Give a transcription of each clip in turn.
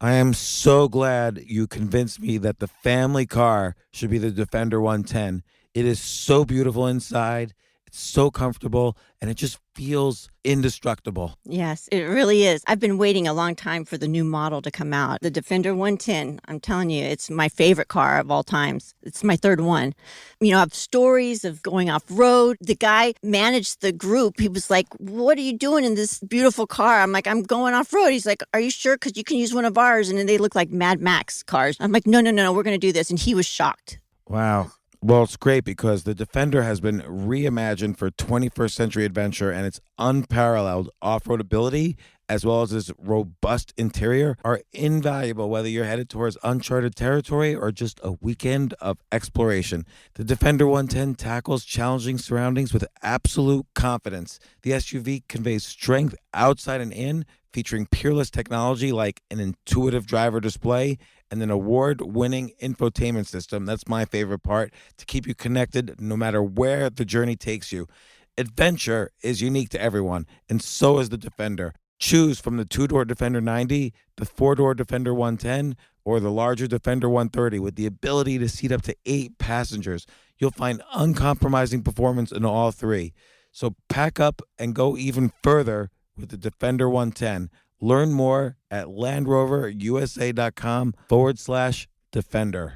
I am so glad you convinced me that the family car should be the Defender 110. It is so beautiful inside, it's so comfortable, and it just feels indestructible. Yes, it really is. I've been waiting a long time for the new model to come out. The Defender 110, I'm telling you, it's my favorite car of all times. It's my third one. You know, I have stories of going off road. The guy managed the group. He was like, "What are you doing in this beautiful car?" I'm like, "I'm going off road." He's like, "Are you sure? Because you can use one of ours." And then they look like Mad Max cars. I'm like, "No, no, no, no, we're going to do this." And he was shocked. Wow. Well, it's great because the Defender has been reimagined for 21st century adventure, and its unparalleled off-road ability as well as its robust interior are invaluable whether you're headed towards uncharted territory or just a weekend of exploration. The Defender 110 tackles challenging surroundings with absolute confidence. The SUV conveys strength outside and in, featuring peerless technology like an intuitive driver display and an award-winning infotainment system. That's my favorite part, to keep you connected no matter where the journey takes you. Adventure is unique to everyone, and so is the Defender. Choose from the two-door Defender 90, the four-door Defender 110, or the larger Defender 130 with the ability to seat up to 8 passengers. You'll find uncompromising performance in all three. So pack up and go even further with the Defender 110. Learn more at LandRoverUSA.com/Defender.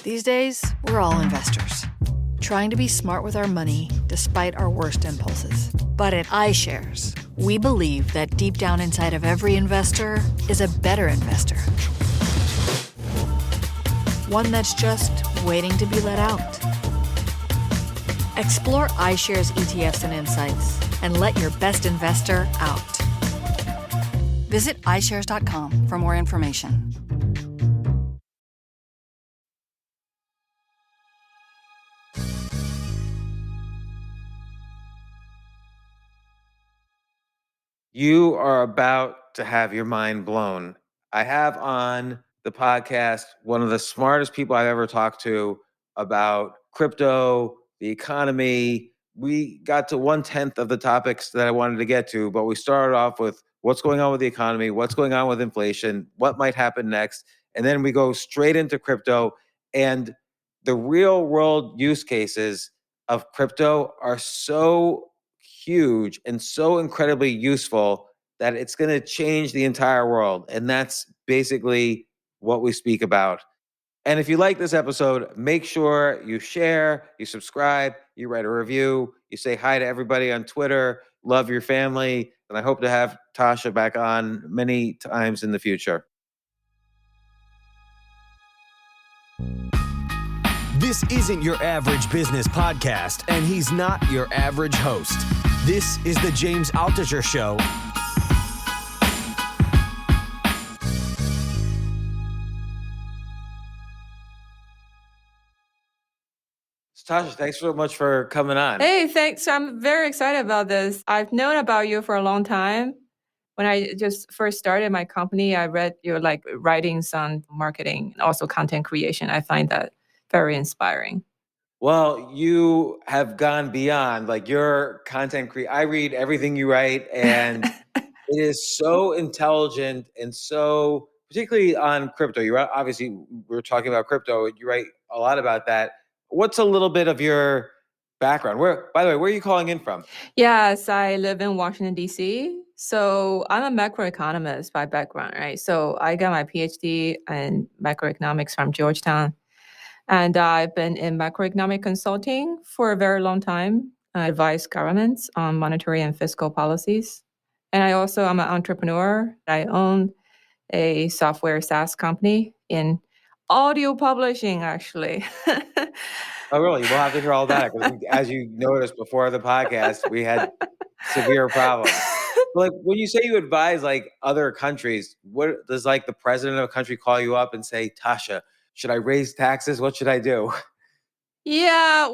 These days, we're all investors, trying to be smart with our money despite our worst impulses. But at iShares, we believe that deep down inside of every investor is a better investor. One that's just waiting to be let out. Explore iShares ETFs and insights and let your best investor out. Visit iShares.com for more information. You are about to have your mind blown. I have on the podcast one of the smartest people I've ever talked to about crypto, the economy. We got to 1/10 of the topics that I wanted to get to, but we started off with what's going on with the economy, what's going on with inflation, what might happen next. And then we go straight into crypto. And the real world use cases of crypto are so huge and so incredibly useful that it's going to change the entire world. And that's basically what we speak about. And if you like this episode, make sure you share, you subscribe, you write a review, you say hi to everybody on Twitter, love your family. And I hope to have Tascha back on many times in the future. This isn't your average business podcast, and he's not your average host. This is the James Altucher Show. Tascha, thanks so much for coming on. Hey, thanks. I'm very excited about this. I've known about you for a long time. When I just first started my company, I read your writings on marketing and also content creation. I find that very inspiring. Well, you have gone beyond your content I read everything you write, and it is so intelligent and so, particularly on crypto. Obviously, we're talking about crypto. You write a lot about that. What's a little bit of your background? By the way, where are you calling in from? Yes, I live in Washington, D.C. So I'm a macroeconomist by background, right? So I got my PhD in macroeconomics from Georgetown. And I've been in macroeconomic consulting for a very long time. I advise governments on monetary and fiscal policies. And I also am an entrepreneur. I own a software SaaS company in audio publishing, actually. Oh, really? We'll have to hear all that. As you noticed before the podcast, we had severe problems. When you say you advise other countries, what does the president of a country call you up and say, Tascha, should I raise taxes? What should I do? Yeah,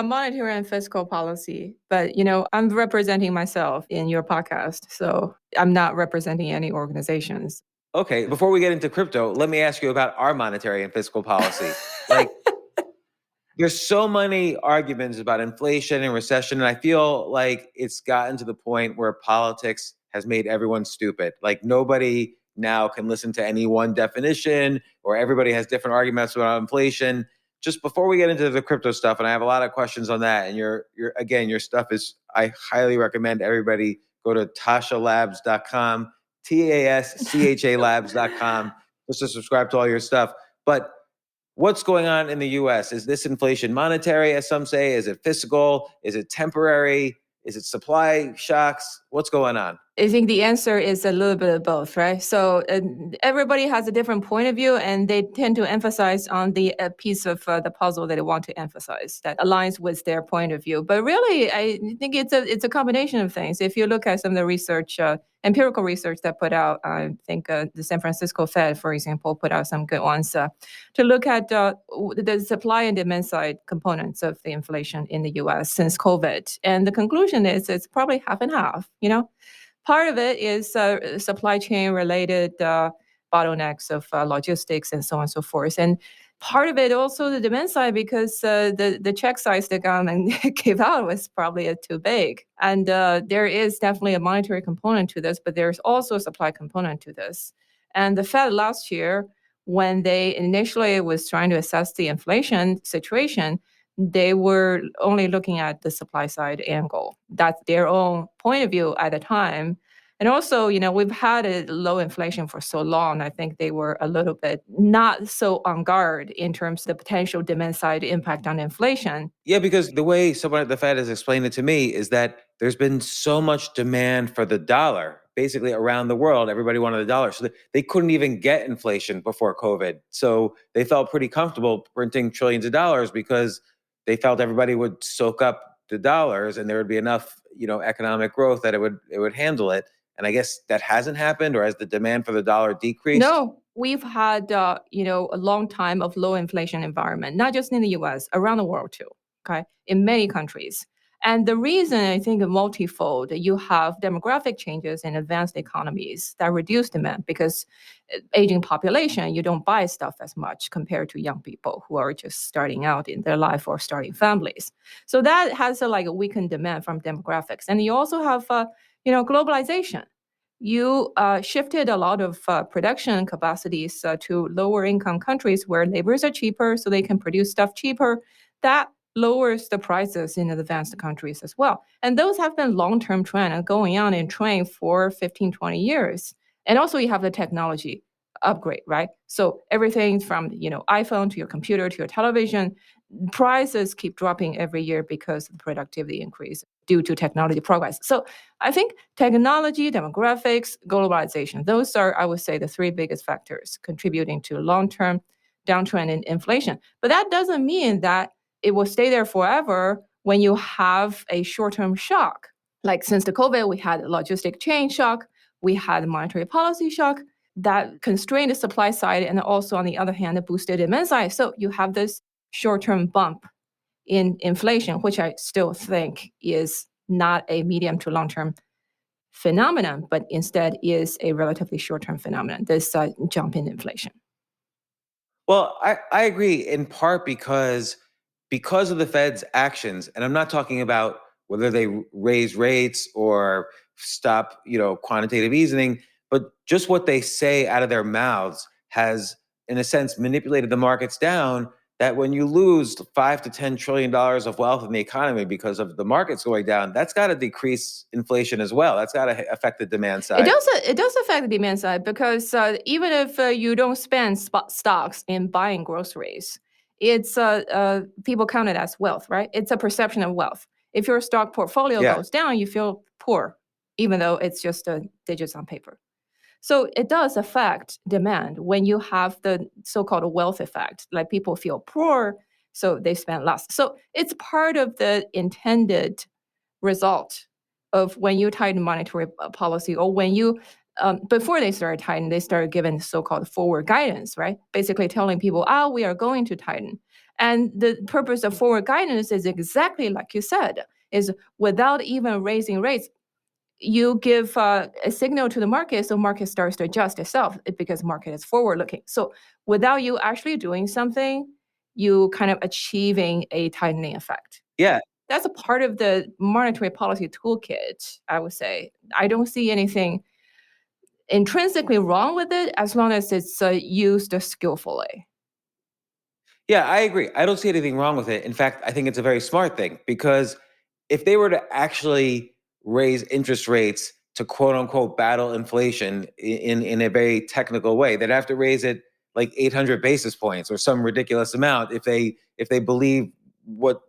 monetary and fiscal policy. But, I'm representing myself in your podcast, so I'm not representing any organizations. Okay, before we get into crypto, let me ask you about our monetary and fiscal policy. There's so many arguments about inflation and recession, and I feel like it's gotten to the point where politics has made everyone stupid. Nobody now can listen to any one definition, or everybody has different arguments about inflation. Just before we get into the crypto stuff, and I have a lot of questions on that, and your stuff is, I highly recommend everybody go to tashalabs.com, TASCHA labs.com, just to subscribe to all your stuff. But what's going on in the US? Is this inflation monetary, as some say? Is it fiscal? Is it temporary? Is it supply shocks? What's going on? I think the answer is a little bit of both, right? So everybody has a different point of view, and they tend to emphasize on the piece of the puzzle that they want to emphasize that aligns with their point of view. But really, I think it's a combination of things. If you look at some of the research, empirical research that put out, I think the San Francisco Fed, for example, put out some good ones to look at the supply and demand side components of the inflation in the U.S. since COVID, and the conclusion is it's probably half and half. Part of it is supply chain related bottlenecks of logistics and so on and so forth. And part of it also the demand side, because the check size the government gave out was probably too big. And there is definitely a monetary component to this, but there's also a supply component to this. And the Fed last year, when they initially was trying to assess the inflation situation, they were only looking at the supply side angle. That's their own point of view at the time. And also, we've had a low inflation for so long. I think they were a little bit not so on guard in terms of the potential demand side impact on inflation. Yeah, because the way someone at the Fed has explained it to me is that there's been so much demand for the dollar, basically around the world. Everybody wanted the dollar. So they couldn't even get inflation before COVID. So they felt pretty comfortable printing trillions of dollars because they felt everybody would soak up the dollars and there would be enough, economic growth that it would handle it. And I guess that hasn't happened, or has the demand for the dollar decreased? No, we've had a long time of low inflation environment, not just in the U.S., around the world too. Okay, in many countries. And the reason I think is multifold. You have demographic changes in advanced economies that reduce demand because aging population, you don't buy stuff as much compared to young people who are just starting out in their life or starting families. So that has a weakened demand from demographics. And you also have globalization. You shifted a lot of production capacities to lower income countries where labors are cheaper, so they can produce stuff cheaper. That lowers the prices in advanced countries as well. And those have been long-term trend and going on in trend for 15, 20 years. And also you have the technology upgrade, right? So everything from, iPhone to your computer to your television, prices keep dropping every year because of the productivity increase due to technology progress. So I think technology, demographics, globalization, those are, I would say, the three biggest factors contributing to long-term downtrend in inflation. But that doesn't mean that it will stay there forever when you have a short-term shock. Like since the COVID, we had a logistic chain shock, we had a monetary policy shock that constrained the supply side, and also on the other hand, it boosted demand side. So you have this short-term bump in inflation, which I still think is not a medium to long-term phenomenon, but instead is a relatively short-term phenomenon, this jump in inflation. Well, I agree in part because of the Fed's actions, and I'm not talking about whether they raise rates or stop, quantitative easing, but just what they say out of their mouths has, in a sense, manipulated the markets down. That when you lose $5 to $10 trillion of wealth in the economy because of the markets going down, that's got to decrease inflation as well. That's got to affect the demand side. It does affect the demand side because even if you don't spend stocks in buying groceries, it's people count it as wealth, right? It's a perception of wealth. If your stock portfolio goes down, you feel poor, even though it's just digits on paper. So it does affect demand when you have the so-called wealth effect, like people feel poor, so they spend less. So it's part of the intended result of when you tighten monetary policy, or when you, before they started tightening, they started giving so-called forward guidance, right? Basically telling people, we are going to tighten. And the purpose of forward guidance is exactly like you said, is without even raising rates, you give a signal to the market, so market starts to adjust itself because market is forward looking. So without you actually doing something, you kind of achieving a tightening effect. Yeah. That's a part of the monetary policy toolkit, I would say. I don't see anything intrinsically wrong with it as long as it's used skillfully. Yeah, I agree. I don't see anything wrong with it. In fact, I think it's a very smart thing because if they were to actually raise interest rates to quote unquote battle inflation in a very technical way, they'd have to raise it like 800 basis points or some ridiculous amount if they believe what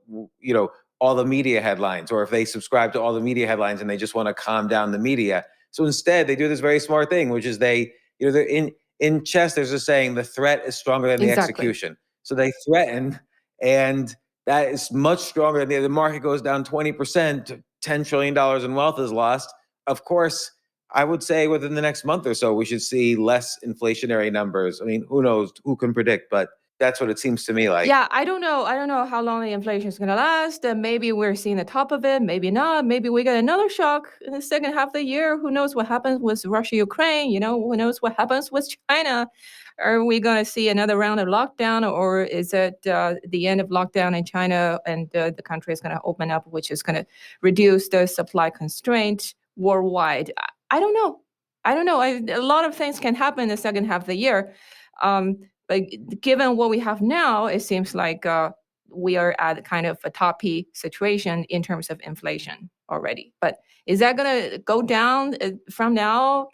all the media headlines, or if they subscribe to all the media headlines and they just want to calm down the media. So instead, they do this very smart thing, which is they're in chess. There's a saying: the threat is stronger than the Exactly. execution. So they threaten, and that is much stronger. The market goes down 20%, $10 trillion in wealth is lost. Of course, I would say within the next month or so, we should see less inflationary numbers. I mean, who knows? Who can predict? But that's what it seems to me like. Yeah, I don't know. I don't know how long the inflation is going to last. Maybe we're seeing the top of it. Maybe not. Maybe we get another shock in the second half of the year. Who knows what happens with Russia, Ukraine? Who knows what happens with China? Are we going to see another round of lockdown, or is it the end of lockdown in China and the country is going to open up, which is going to reduce the supply constraint worldwide? I don't know. I don't know. A lot of things can happen in the second half of the year. But given what we have now, it seems like we are at kind of a toppy situation in terms of inflation already. But is that going to go down from now?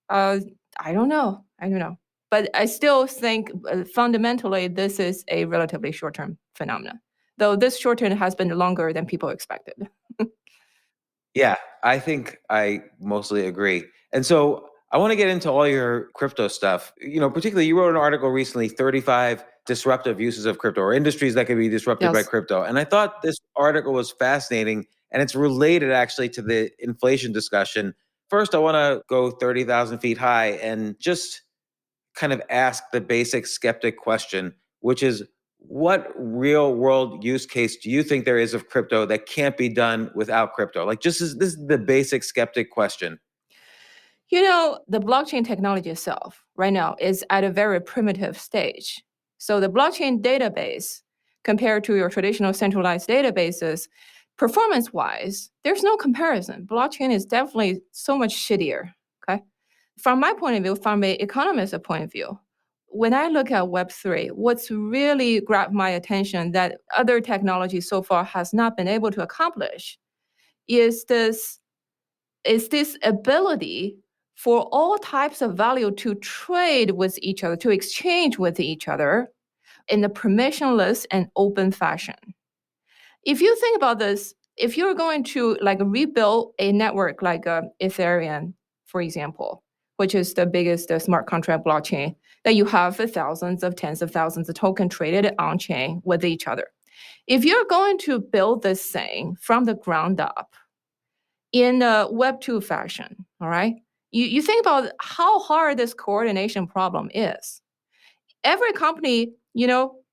I don't know. I don't know. But I still think fundamentally this is a relatively short-term phenomenon, though this short-term has been longer than people expected. Yeah, I think I mostly agree. And so I want to get into all your crypto stuff. Particularly you wrote an article recently, 35 disruptive uses of crypto, or industries that could be disrupted by Yes. crypto. And I thought this article was fascinating, and it's related actually to the inflation discussion. First, I want to go 30,000 feet high and just kind of ask the basic skeptic question, which is, what real world use case do you think there is of crypto that can't be done without crypto? Like, this is the basic skeptic question. The blockchain technology itself right now is at a very primitive stage. So the blockchain database, compared to your traditional centralized databases, performance-wise, there's no comparison. Blockchain is definitely so much shittier, okay? From my point of view, from an economist's point of view, when I look at Web3, what's really grabbed my attention that other technology so far has not been able to accomplish is this ability for all types of value to trade with each other, to exchange with each other in a permissionless and open fashion. If you think about this, if you're going to rebuild a network like Ethereum, for example, which is the biggest smart contract blockchain, that you have thousands of tens of thousands of tokens traded on chain with each other. If you're going to build this thing from the ground up in a Web2 fashion, all right, you think about how hard this coordination problem is. Every company,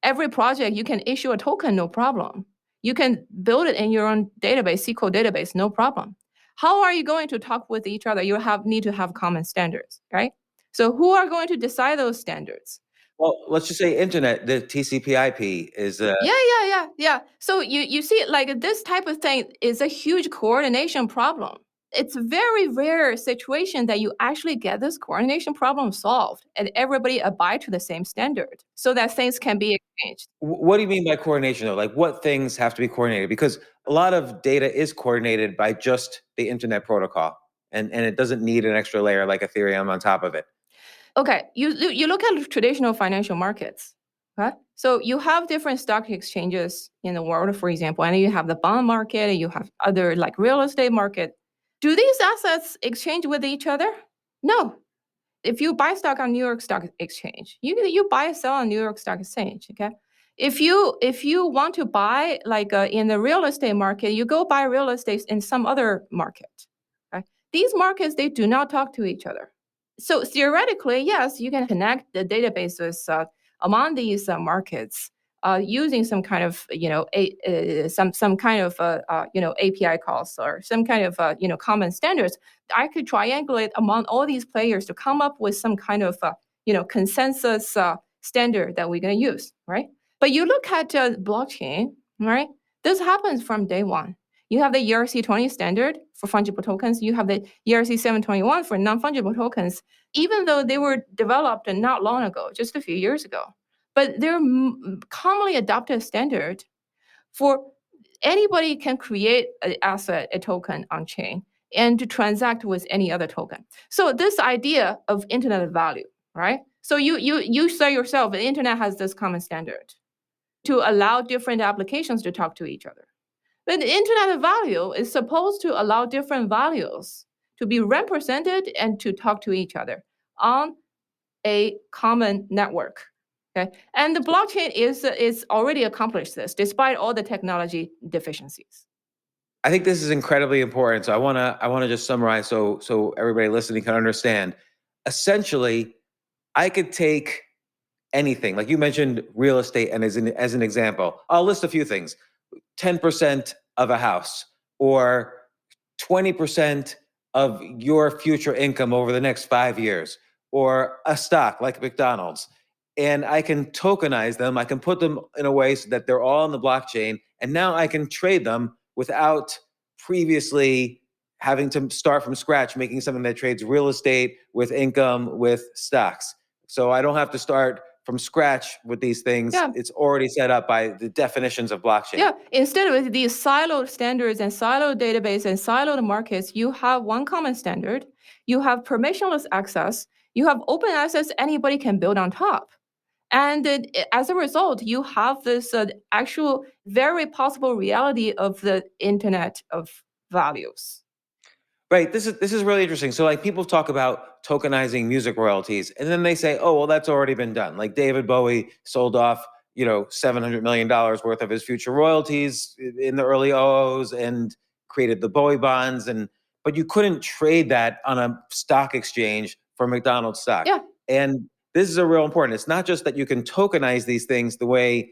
every project, you can issue a token, no problem. You can build it in your own database, SQL database, no problem. How are you going to talk with each other? You need to have common standards, right? So who are going to decide those standards? Well, let's just say internet, the TCP/IP is Yeah. So you see, this type of thing is a huge coordination problem. It's a very rare situation that you actually get this coordination problem solved and everybody abide to the same standard so that things can be exchanged. What do you mean by coordination, though? Like, what things have to be coordinated? Because a lot of data is coordinated by just the internet protocol, and it doesn't need an extra layer like Ethereum on top of it. Okay, you look at traditional financial markets. Okay? So you have different stock exchanges in the world, for example, and you have the bond market, and you have other real estate market. Do these assets exchange with each other? No. If you buy stock on New York Stock Exchange, you buy and sell on New York Stock Exchange. Okay. If you want to buy in the real estate market, you go buy real estate in some other market. Okay? These markets, they do not talk to each other. So theoretically, yes, you can connect the databases among these markets using some kind of some kind of API calls or some kind of common standards. I could triangulate among all these players to come up with some kind of consensus standard that we're going to use, right? But you look at blockchain, right? This happens from day one. You have the ERC-20 standard for fungible tokens. You have the ERC-721 for non-fungible tokens, even though they were developed not long ago, just a few years ago. But they're commonly adopted standard for anybody can create an asset, a token on chain, and to transact with any other token. So this idea of internet of value, right? So you say yourself, the internet has this common standard to allow different applications to talk to each other. But the internet of value is supposed to allow different values to be represented and to talk to each other on a common network. Okay, and the blockchain is already accomplished this despite all the technology deficiencies. I think this is incredibly important. So I wanna just summarize so everybody listening can understand. Essentially, I could take anything, like you mentioned real estate, and as an example, I'll list a few things: 10% of a house, or 20% of your future income over the next 5 years, or a stock like McDonald's. And I can tokenize them. I can put them in a way so that they're all on the blockchain. And now I can trade them without previously having to start from scratch, making something that trades real estate with income with stocks. So I don't have to start from scratch with these things. Yeah. It's already set up by the definitions of blockchain. Yeah, instead of these siloed standards and siloed database and siloed markets, you have one common standard, you have permissionless access, you have open access anybody can build on top. And as a result, you have this actual very possible reality of the internet of values. Right. This is really interesting. So like people talk about tokenizing music royalties, and then they say, oh, well, that's already been done. Like David Bowie sold off, $700 million worth of his future royalties in the early O's and created the Bowie bonds. But you couldn't trade that on a stock exchange for McDonald's stock. Yeah. And this is a real important. It's not just that you can tokenize these things the way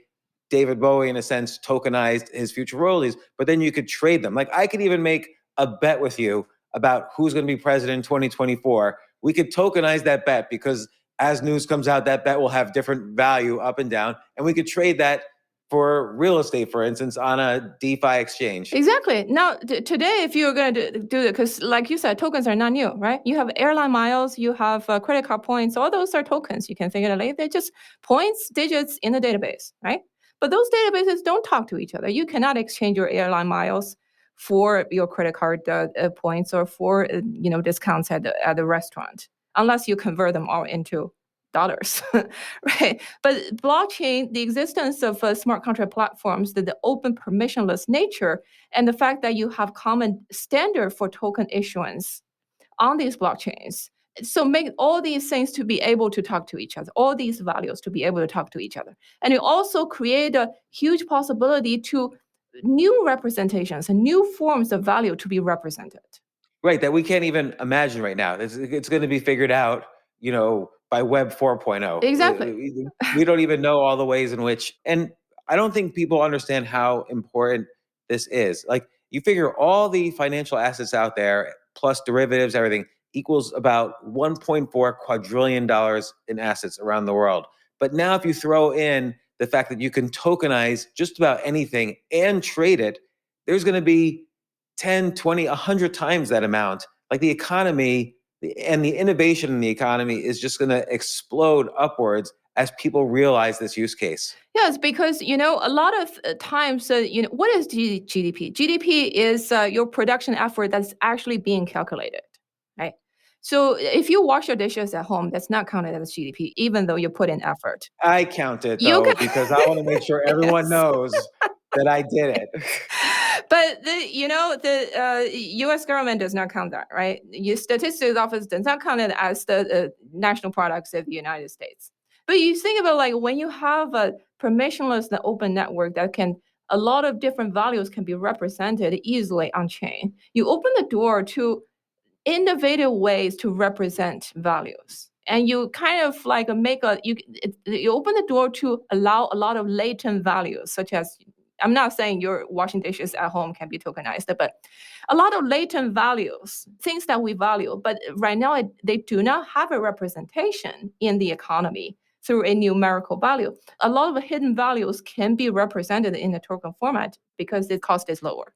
David Bowie, in a sense, tokenized his future royalties, but then you could trade them. Like I could even make a bet with you about who's going to be president in 2024. We could tokenize that bet because as news comes out, that bet will have different value up and down. And we could trade that for real estate, for instance, on a DeFi exchange. Exactly. Now, today, if you're going to do it, because like you said, tokens are not new, right? You have airline miles, you have credit card points, all those are tokens. You can think of it, they're just points, digits in the database, right? But those databases don't talk to each other. You cannot exchange your airline miles for your credit card points or for discounts at the restaurant, unless you convert them all into dollars, right? But blockchain, the existence of smart contract platforms, the open permissionless nature, and the fact that you have common standard for token issuance on these blockchains, so make all these things to be able to talk to each other, all these values to be able to talk to each other. And it also create a huge possibility to new representations and new forms of value to be represented. Right, that we can't even imagine right now. It's going to be figured out, by Web 4.0. Exactly. We don't even know all the ways in which, and I don't think people understand how important this is. Like you figure all the financial assets out there, plus derivatives, everything, equals about $1.4 quadrillion in assets around the world. But now if you throw in the fact that you can tokenize just about anything and trade it, there's going to be 10, 20, 100 times that amount. Like the economy and the innovation in the economy is just going to explode upwards as people realize this use case. Yes, because a lot of times, what is GDP? GDP is your production effort that's actually being calculated, right? So if you wash your dishes at home, that's not counted as GDP, even though you put in effort. I count it though, because I want to make sure everyone knows that I did it. But the U.S. government does not count that, right? Your statistics office does not count it as the national products of the United States. But you think about like when you have a permissionless and open network that a lot of different values can be represented easily on chain. You open the door to innovative ways to represent values. And you kind of like you open the door to allow a lot of latent values, such as, I'm not saying your washing dishes at home can be tokenized, but a lot of latent values, things that we value, but right now they do not have a representation in the economy through a numerical value. A lot of hidden values can be represented in a token format because the cost is lower.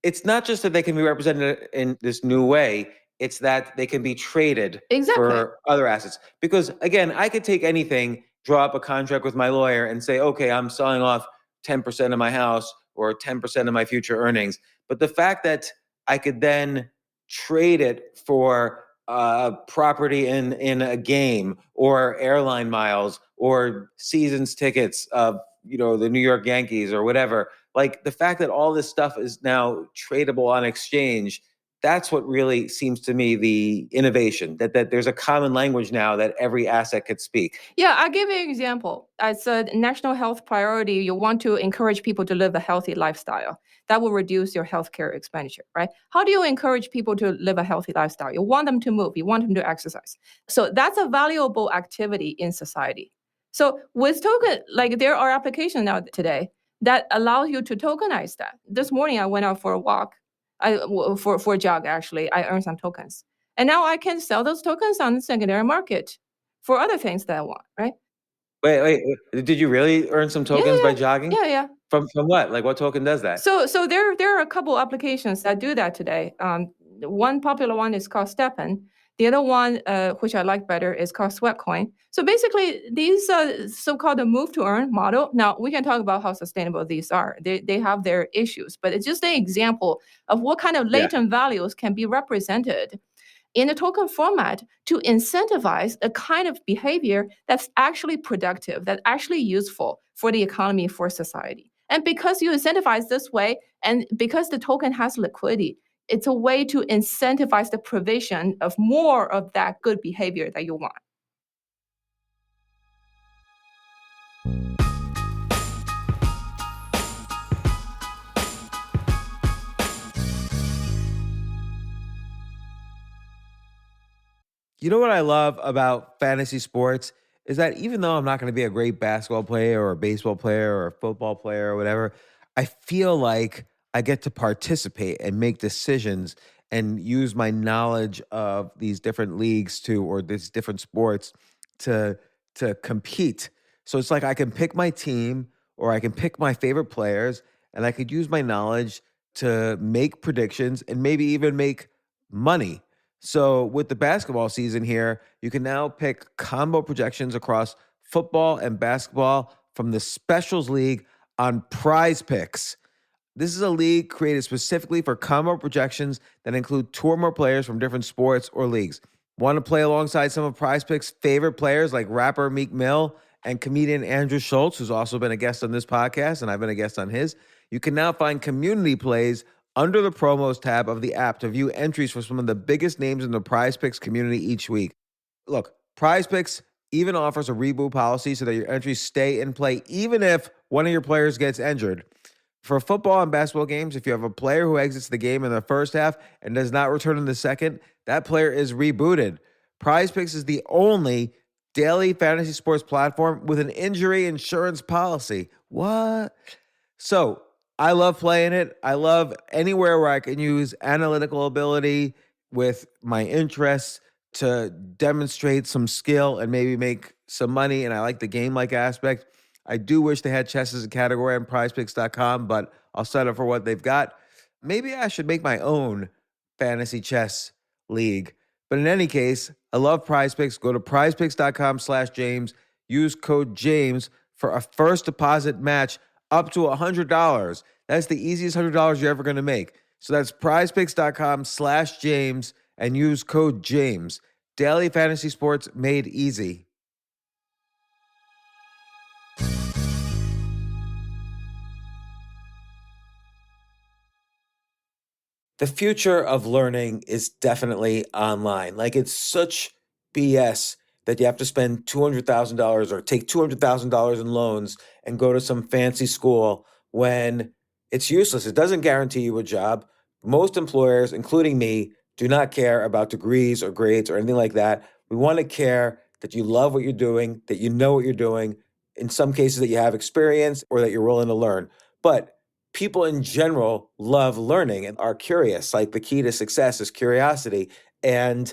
It's not just that they can be represented in this new way, it's that they can be traded Exactly. for other assets. Because again, I could take anything, draw up a contract with my lawyer and say, okay, I'm selling off 10% of my house or 10% of my future earnings. But the fact that I could then trade it for property in a game or airline miles or seasons tickets of the New York Yankees or whatever, like the fact that all this stuff is now tradable on exchange, that's what really seems to me the innovation, that there's a common language now that every asset could speak. Yeah, I'll give you an example. As a national health priority, you want to encourage people to live a healthy lifestyle. That will reduce your healthcare expenditure, right? How do you encourage people to live a healthy lifestyle? You want them to move, you want them to exercise. So that's a valuable activity in society. So with token, like there are applications now today that allow you to tokenize that. This morning I went out for a walk, for a jog actually. I earned some tokens. And now I can sell those tokens on the secondary market for other things that I want, right? Wait. Did you really earn some tokens by jogging? Yeah. From what? Like what token does that? So there are a couple applications that do that today. One popular one is called Steppen. The other one, which I like better, is called Sweatcoin. So basically, these so-called move to earn model. Now we can talk about how sustainable these are. They have their issues, but it's just an example of what kind of latent values can be represented in a token format to incentivize a kind of behavior that's actually productive, that's actually useful for the economy, for society. And because you incentivize this way, and because the token has liquidity, it's a way to incentivize the provision of more of that good behavior that you want. You know what I love about fantasy sports is that even though I'm not going to be a great basketball player or a baseball player or a football player or whatever, I feel like I get to participate and make decisions and use my knowledge of these different leagues or these different sports to compete. So it's like I can pick my team or I can pick my favorite players and I could use my knowledge to make predictions and maybe even make money. So with the basketball season here, you can now pick combo projections across football and basketball from the Specials League on Prize Picks. This is a league created specifically for combo projections that include two or more players from different sports or leagues. Want to play alongside some of Prize Picks' favorite players like rapper Meek Mill and comedian Andrew Schultz, who's also been a guest on this podcast, and I've been a guest on his? You can now find community plays under the promos tab of the app to view entries for some of the biggest names in the Prize Picks community each week. Look, Prize Picks even offers a reboot policy so that your entries stay in play even if one of your players gets injured. For football and basketball games, if you have a player who exits the game in the first half and does not return in the second, that player is rebooted. Prize Picks is the only daily fantasy sports platform with an injury insurance policy. What? So I love playing it. I love anywhere where I can use analytical ability with my interests to demonstrate some skill and maybe make some money. And I like the game-like aspect. I do wish they had chess as a category on prizepicks.com, but I'll settle for what they've got. Maybe I should make my own fantasy chess league. But in any case, I love Prize Picks. Go to prizepicks.com/James. Use code James for a first deposit match up to $100. That's the easiest $100 you're ever going to make. So that's prizepicks.com/James and use code James. Daily fantasy sports made easy. The future of learning is definitely online. Like it's such BS that you have to spend $200,000 or take $200,000 in loans and go to some fancy school when it's useless. It doesn't guarantee you a job. Most employers, including me, do not care about degrees or grades or anything like that. We want to care that you love what you're doing, that you know what you're doing, in some cases that you have experience or that you're willing to learn. But people in general love learning and are curious. Like the key to success is curiosity. And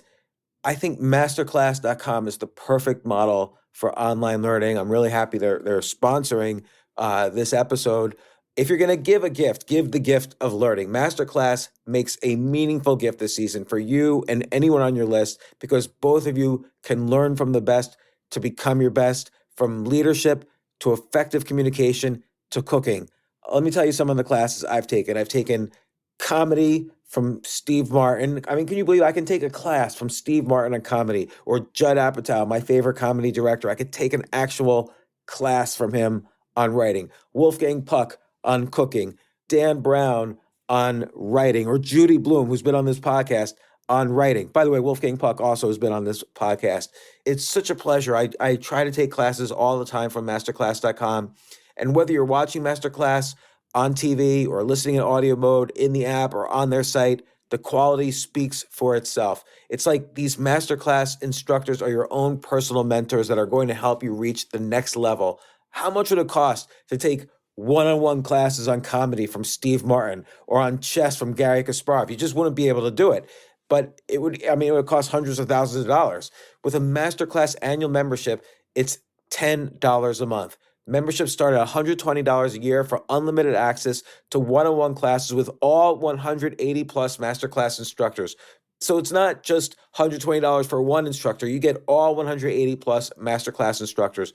I think masterclass.com is the perfect model for online learning. I'm really happy they're sponsoring this episode. If you're going to give a gift, give the gift of learning. Masterclass makes a meaningful gift this season for you and anyone on your list because both of you can learn from the best to become your best, from leadership to effective communication to cooking. Let me tell you some of the classes I've taken. I've taken comedy from Steve Martin. I mean, can you believe I can take a class from Steve Martin on comedy, or Judd Apatow, my favorite comedy director? I could take an actual class from him on writing. Wolfgang Puck on cooking, Dan Brown on writing, or Judy Bloom, who's been on this podcast, on writing. By the way, Wolfgang Puck also has been on this podcast. It's such a pleasure. I try to take classes all the time from masterclass.com. And whether you're watching Masterclass on TV or listening in audio mode in the app or on their site, the quality speaks for itself. It's like these Masterclass instructors are your own personal mentors that are going to help you reach the next level. How much would it cost to take one-on-one classes on comedy from Steve Martin or on chess from Gary Kasparov? You just wouldn't be able to do it. But it would cost hundreds of thousands of dollars. With a Masterclass annual membership, it's $10 a month. Memberships start at $120 a year for unlimited access to one-on-one classes with all 180 plus Masterclass instructors. So it's not just $120 for one instructor. You get all 180 plus Masterclass instructors.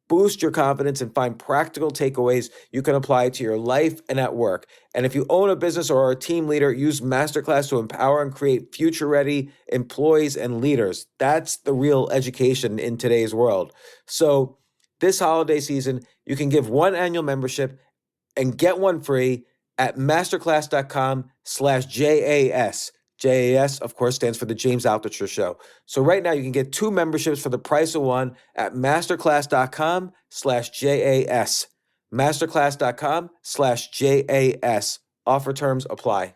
Boost your confidence and find practical takeaways you can apply to your life and at work. And if you own a business or are a team leader, use Masterclass to empower and create future-ready employees and leaders. That's the real education in today's world. So this holiday season, you can give one annual membership and get one free at masterclass.com/JAS. JAS, of course, stands for the James Altucher Show. So right now you can get two memberships for the price of one at masterclass.com/JAS. Masterclass.com/JAS. Offer terms apply.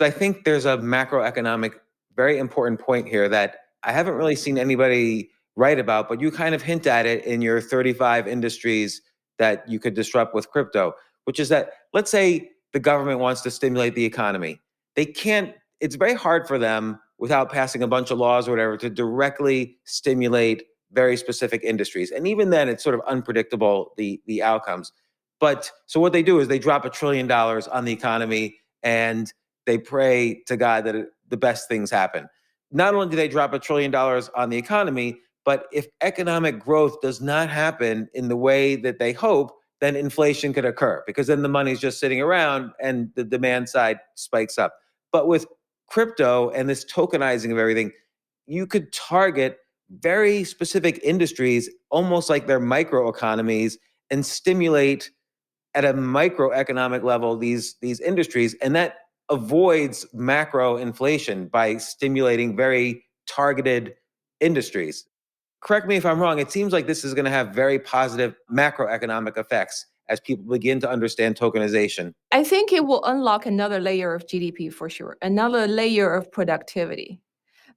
I think there's a macroeconomic, very important point here that I haven't really seen anybody write about, but you kind of hint at it in your 35 industries that you could disrupt with crypto, which is that, let's say the government wants to stimulate the economy. They can't, it's very hard for them without passing a bunch of laws or whatever to directly stimulate very specific industries. And even then, it's sort of unpredictable, the outcomes. But so what they do is they drop $1 trillion on the economy and they pray to God that the best things happen. Not only do they drop $1 trillion on the economy, but if economic growth does not happen in the way that they hope, then inflation could occur because then the money's just sitting around and the demand side spikes up. But with crypto and this tokenizing of everything, you could target very specific industries, almost like they're microeconomies, and stimulate at a microeconomic level these industries. And that avoids macro inflation by stimulating very targeted industries. Correct me if I'm wrong, it seems like this is going to have very positive macroeconomic effects as people begin to understand tokenization. I think it will unlock another layer of GDP for sure, another layer of productivity.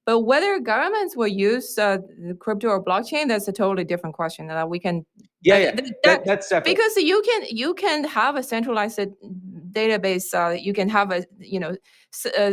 But whether governments will use the crypto or blockchain, that's a totally different question. That we can, that's separate. Because you can have a centralized database. You can have a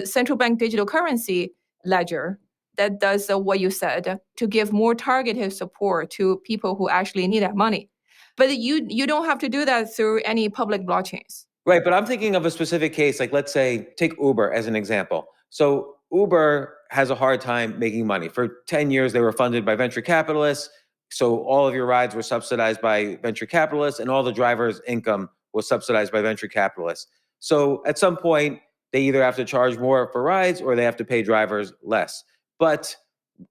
central bank digital currency ledger that does what you said to give more targeted support to people who actually need that money. But you don't have to do that through any public blockchains. Right, but I'm thinking of a specific case, like let's say, take Uber as an example. So Uber has a hard time making money. For 10 years, they were funded by venture capitalists. So all of your rides were subsidized by venture capitalists and all the drivers' income was subsidized by venture capitalists. So at some point, they either have to charge more for rides or they have to pay drivers less. But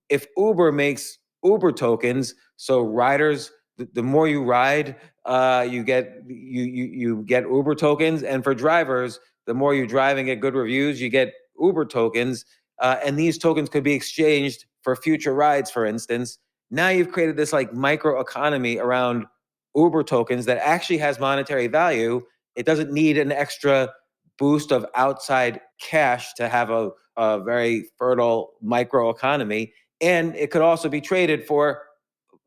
if Uber makes Uber tokens, so riders, the more you ride, you get Uber tokens, and for drivers, the more you drive and get good reviews, you get Uber tokens, and these tokens could be exchanged for future rides, for instance. Now you've created this like micro economy around Uber tokens that actually has monetary value. It doesn't need an extra boost of outside cash to have a very fertile micro economy. And it could also be traded for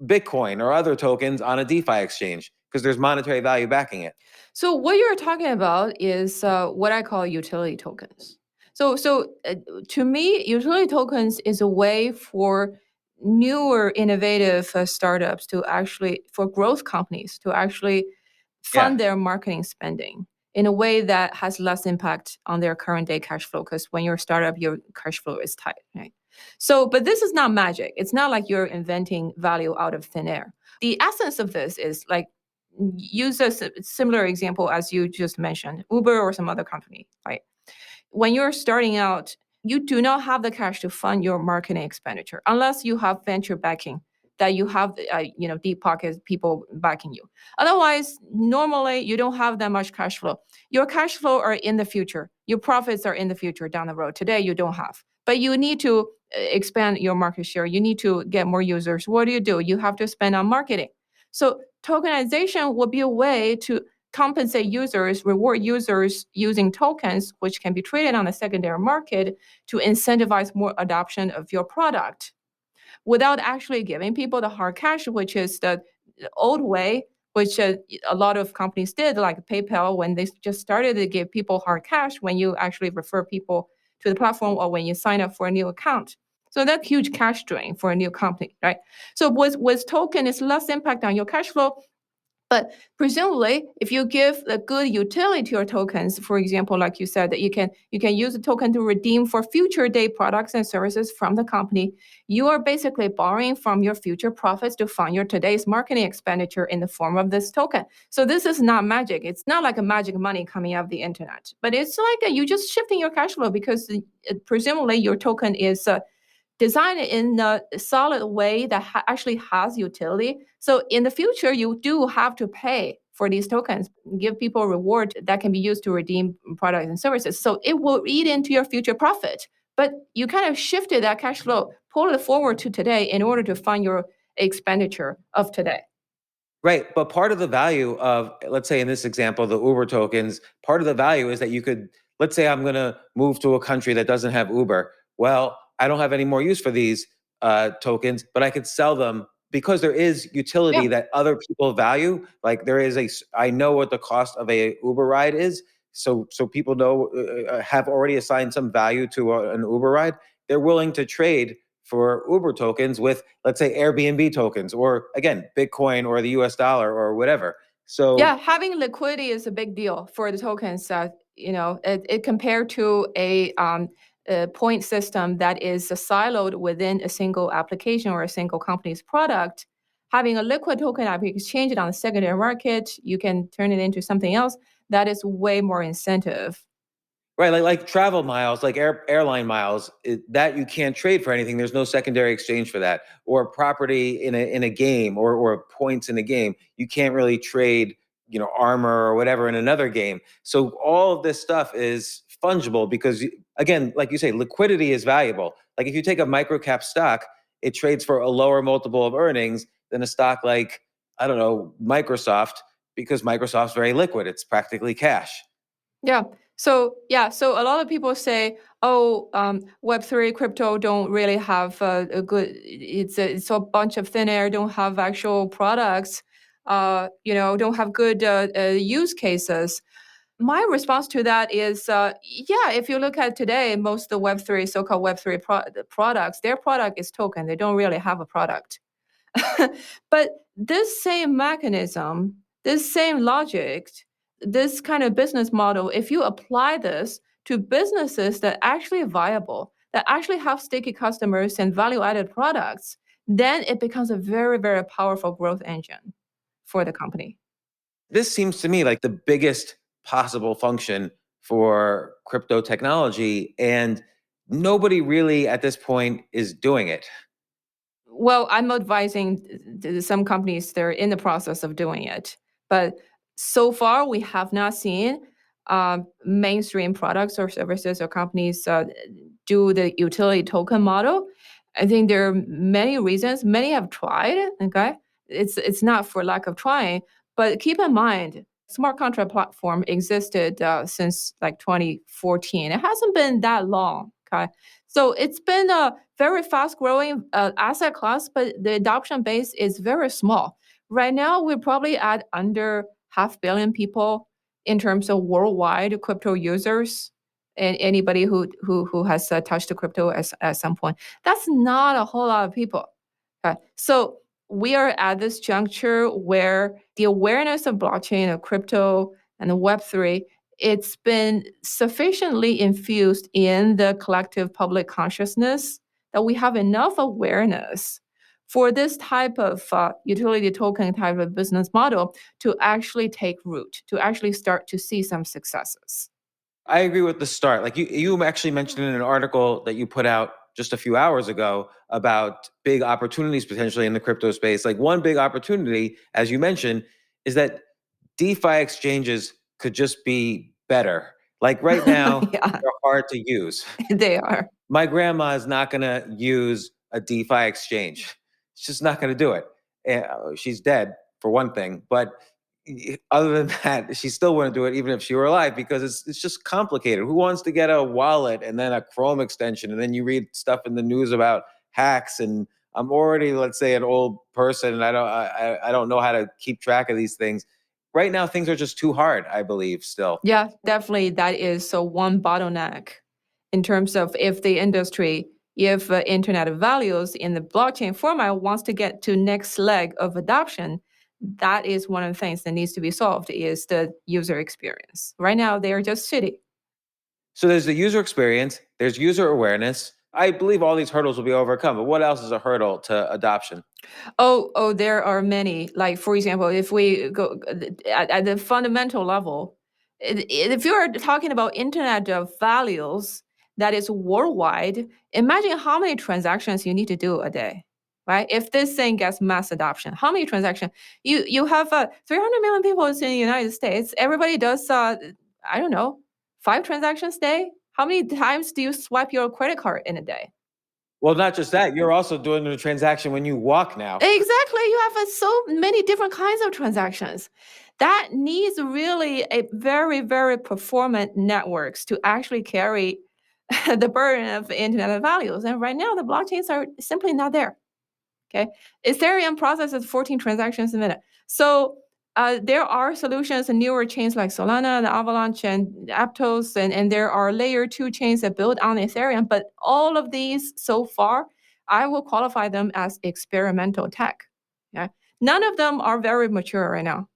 Bitcoin or other tokens on a DeFi exchange because there's monetary value backing it. So what you're talking about is what I call utility tokens. So to me, utility tokens is a way for newer innovative startups to actually, for growth companies to actually fund their marketing spending in a way that has less impact on their current day cash flow, because when you're a startup, your cash flow is tight, right? So, but this is not magic. It's not like you're inventing value out of thin air. The essence of this is like, use a similar example as you just mentioned, Uber or some other company, right? When you're starting out, you do not have the cash to fund your marketing expenditure unless you have venture backing, that you have deep pockets people backing you. Otherwise, normally you don't have that much cash flow. Your cash flow are in the future. Your profits are in the future down the road. Today you don't have. But you need to expand your market share. You need to get more users. What do? You have to spend on marketing. So tokenization will be a way to compensate users, reward users using tokens, which can be traded on the secondary market to incentivize more adoption of your product without actually giving people the hard cash, which is the old way, which a lot of companies did, like PayPal, when they just started to give people hard cash when you actually refer people to the platform or when you sign up for a new account. So that's huge cash drain for a new company, right? So with token, it's less impact on your cash flow. But presumably, if you give a good utility to your tokens, for example, like you said, that you can use the token to redeem for future day products and services from the company, you are basically borrowing from your future profits to fund your today's marketing expenditure in the form of this token. So this is not magic. It's not like a magic money coming out of the internet, but it's like you just shifting your cash flow because presumably your token is designed in a solid way that actually has utility. So in the future, you do have to pay for these tokens, give people a reward that can be used to redeem products and services. So it will eat into your future profit. But you kind of shifted that cash flow, pull it forward to today in order to fund your expenditure of today. Right. But part of the value of, let's say in this example, the Uber tokens, part of the value is that you could, let's say I'm going to move to a country that doesn't have Uber. Well, I don't have any more use for these tokens, but I could sell them because there is utility that other people value. Like I know what the cost of a Uber ride is. So people know, have already assigned some value to an Uber ride. They're willing to trade for Uber tokens with, let's say, Airbnb tokens, or again, Bitcoin or the US dollar or whatever. So yeah, having liquidity is a big deal for the tokens. It compared to a point system that is siloed within a single application or a single company's product. Having a liquid token that you exchange it on the secondary market, you can turn it into something else. That is way more incentive. right, like travel miles, like airline miles, that you can't trade for anything. There's no secondary exchange for that. Or property in a game, or points in a game, you can't really trade, armor or whatever in another game. So all of this stuff is fungible because, again, like you say, liquidity is valuable. Like if you take a microcap stock, it trades for a lower multiple of earnings than a stock like, I don't know, Microsoft, because Microsoft's very liquid. It's practically cash. Yeah. So a lot of people say, oh, Web3 crypto don't really have a good. It's a bunch of thin air. Don't have actual products. Don't have good use cases. My response to that is, if you look at today, most of the Web3 so-called Web3 products, their product is token. They don't really have a product. But this same mechanism, this same logic, this kind of business model, if you apply this to businesses that actually are viable, that actually have sticky customers and value-added products, then it becomes a very, very powerful growth engine for the company. This seems to me like the biggest possible function for crypto technology, and nobody really at this point is doing it. Well, I'm advising some companies, they're in the process of doing it. But so far, we have not seen mainstream products or services or companies do the utility token model. I think there are many reasons. Many have tried, okay? It's not for lack of trying, but keep in mind, smart contract platform existed since like 2014. It hasn't been that long, okay? So it's been a very fast growing asset class, but the adoption base is very small. Right now, we're probably at under 500 million people in terms of worldwide crypto users. And anybody who has touched the crypto at some point. That's not a whole lot of people. Okay. So we are at this juncture where the awareness of blockchain, of crypto, and the Web3, it's been sufficiently infused in the collective public consciousness that we have enough awareness for this type of utility token type of business model to actually take root, to actually start to see some successes. I agree with the start. Like you actually mentioned in an article that you put out just a few hours ago about big opportunities potentially in the crypto space. Like one big opportunity, as you mentioned, is that DeFi exchanges could just be better. Like right now, Yeah, they're hard to use. they are. My grandma is not going to use a DeFi exchange. She's just not going to do it. She's dead for one thing, but other than that, she still wouldn't do it even if she were alive because it's just complicated. Who wants to get a wallet and then a Chrome extension and then you read stuff in the news about hacks? And I'm already, let's say, an old person and I don't know how to keep track of these things. Right now, things are just too hard, I believe, still. Yeah, definitely. That is one bottleneck in terms of if the industry, if internet of values in the blockchain format wants to get to next leg of adoption, that is one of the things that needs to be solved is the user experience. Right now, they are just shitty. So there's the user experience, there's user awareness. I believe all these hurdles will be overcome, but what else is a hurdle to adoption? Oh, there are many. Like, for example, if we go at the fundamental level, if you're talking about internet of values that is worldwide, imagine how many transactions you need to do a day, right? If this thing gets mass adoption, how many transactions? You have 300 million people in the United States. Everybody does, I don't know, 5 transactions a day. How many times do you swipe your credit card in a day? Well, not just that, you're also doing the transaction when you walk now. Exactly. You have so many different kinds of transactions. That needs really a very, very performant networks to actually carry the burden of internet of values. And right now, the blockchains are simply not there. Okay. Ethereum processes 14 transactions a minute. So there are solutions in newer chains like Solana, the Avalanche, and Aptos, and there are layer 2 chains that build on Ethereum. But all of these so far, I will qualify them as experimental tech. Yeah. None of them are very mature right now.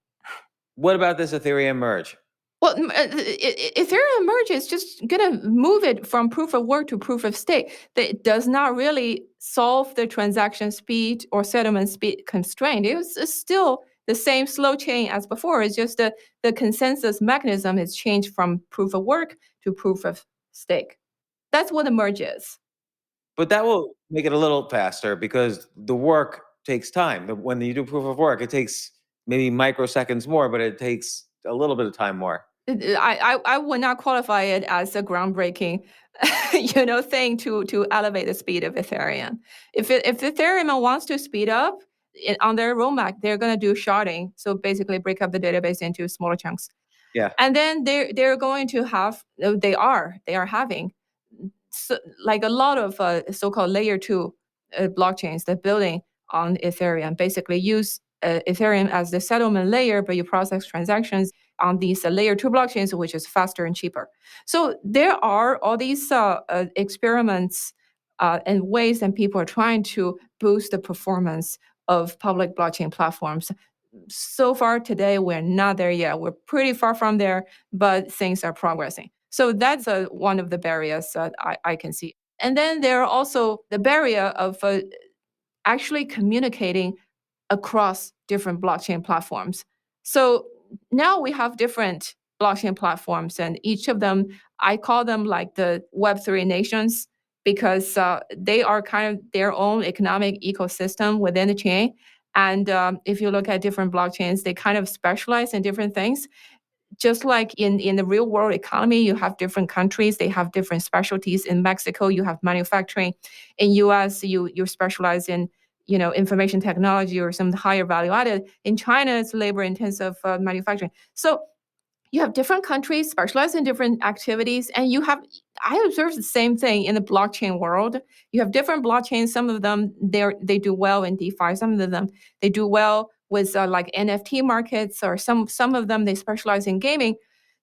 What about this Ethereum merge? Well, Ethereum merge is just going to move it from proof of work to proof of stake. That does not really solve the transaction speed or settlement speed constraint. It's still the same slow chain as before. It's just the consensus mechanism has changed from proof of work to proof of stake. That's what the merge is. But that will make it a little faster because the work takes time. When you do proof of work, it takes maybe microseconds more, but it takes a little bit of time more. I would not qualify it as a groundbreaking, thing to elevate the speed of Ethereum. If Ethereum wants to speed up on their roadmap, they're going to do sharding. So basically, break up the database into smaller chunks. Yeah, and then they're going to have they are having like a lot of so-called layer 2 blockchains that building on Ethereum basically use Ethereum as the settlement layer, but you process transactions on these layer 2 blockchains, which is faster and cheaper. So there are all these experiments and ways that people are trying to boost the performance of public blockchain platforms. So far today, we're not there yet. We're pretty far from there, but things are progressing. So that's one of the barriers that I can see. And then there are also the barrier of actually communicating across different blockchain platforms. So now we have different blockchain platforms, and each of them, I call them like the Web3 nations because they are kind of their own economic ecosystem within the chain. And if you look at different blockchains, they kind of specialize in different things. Just like in the real world economy, you have different countries, they have different specialties. In Mexico, you have manufacturing. In US, you specialize in information technology or some higher value added. In China, it's labor intensive manufacturing. So you have different countries specialized in different activities, and I observe the same thing in the blockchain world. You have different blockchains. Some of them they do well in DeFi. Some of them they do well with like NFT markets, or some of them they specialize in gaming.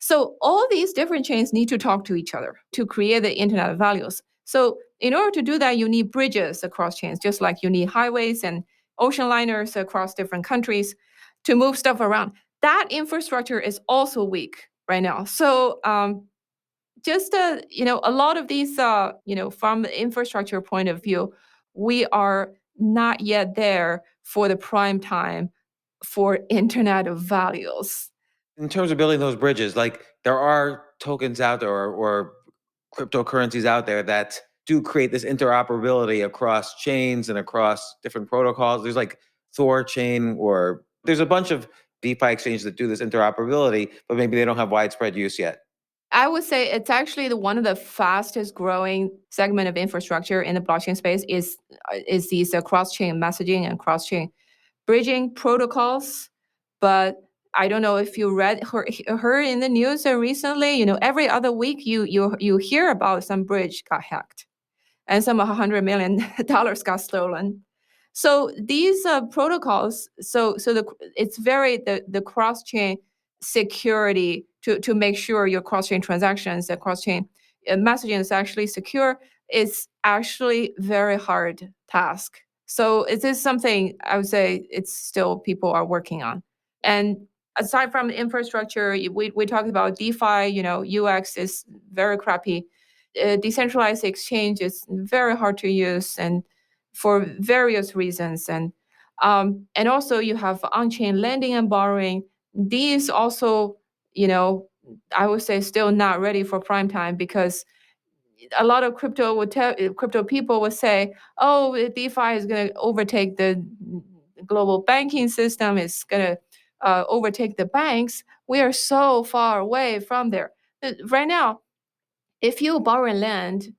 So all these different chains need to talk to each other to create the Internet of Values. So in order to do that, you need bridges across chains, just like you need highways and ocean liners across different countries to move stuff around. That infrastructure is also weak right now. So just a lot of these, from the infrastructure point of view, we are not yet there for the prime time for Internet of Values. In terms of building those bridges, like there are tokens out there or cryptocurrencies out there that do create this interoperability across chains and across different protocols. There's like Thor chain, or there's a bunch of DeFi exchanges that do this interoperability, but maybe they don't have widespread use yet. I would say it's actually one of the fastest growing segment of infrastructure in the blockchain space is these cross-chain messaging and cross-chain bridging protocols. But I don't know if you heard in the news recently, every other week you hear about some bridge got hacked and some $100 million got stolen. So these protocols, it's very the cross-chain security to make sure your cross-chain transactions, the cross-chain messaging is actually secure, is actually very hard task. So it is something I would say it's still people are working on. And aside from the infrastructure, we talked about DeFi, UX is very crappy. Decentralized exchange is very hard to use and for various reasons. And also you have on-chain lending and borrowing. These also, I would say still not ready for prime time because a lot of crypto people would say, oh, DeFi is going to overtake the global banking system. It's going to overtake the banks. We are so far away from there. Right now, if you borrow land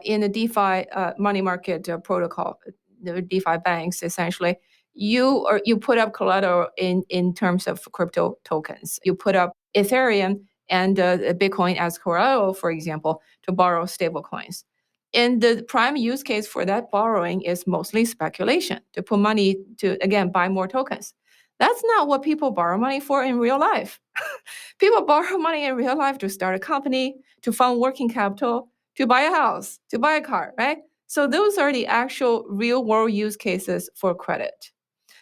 in a DeFi money market protocol, the DeFi banks essentially, you put up collateral in terms of crypto tokens. You put up Ethereum and Bitcoin as collateral, for example, to borrow stable coins. And the prime use case for that borrowing is mostly speculation, to put money to, again, buy more tokens. That's not what people borrow money for in real life. People borrow money in real life to start a company, to fund working capital, to buy a house, to buy a car, right? So those are the actual real world use cases for credit.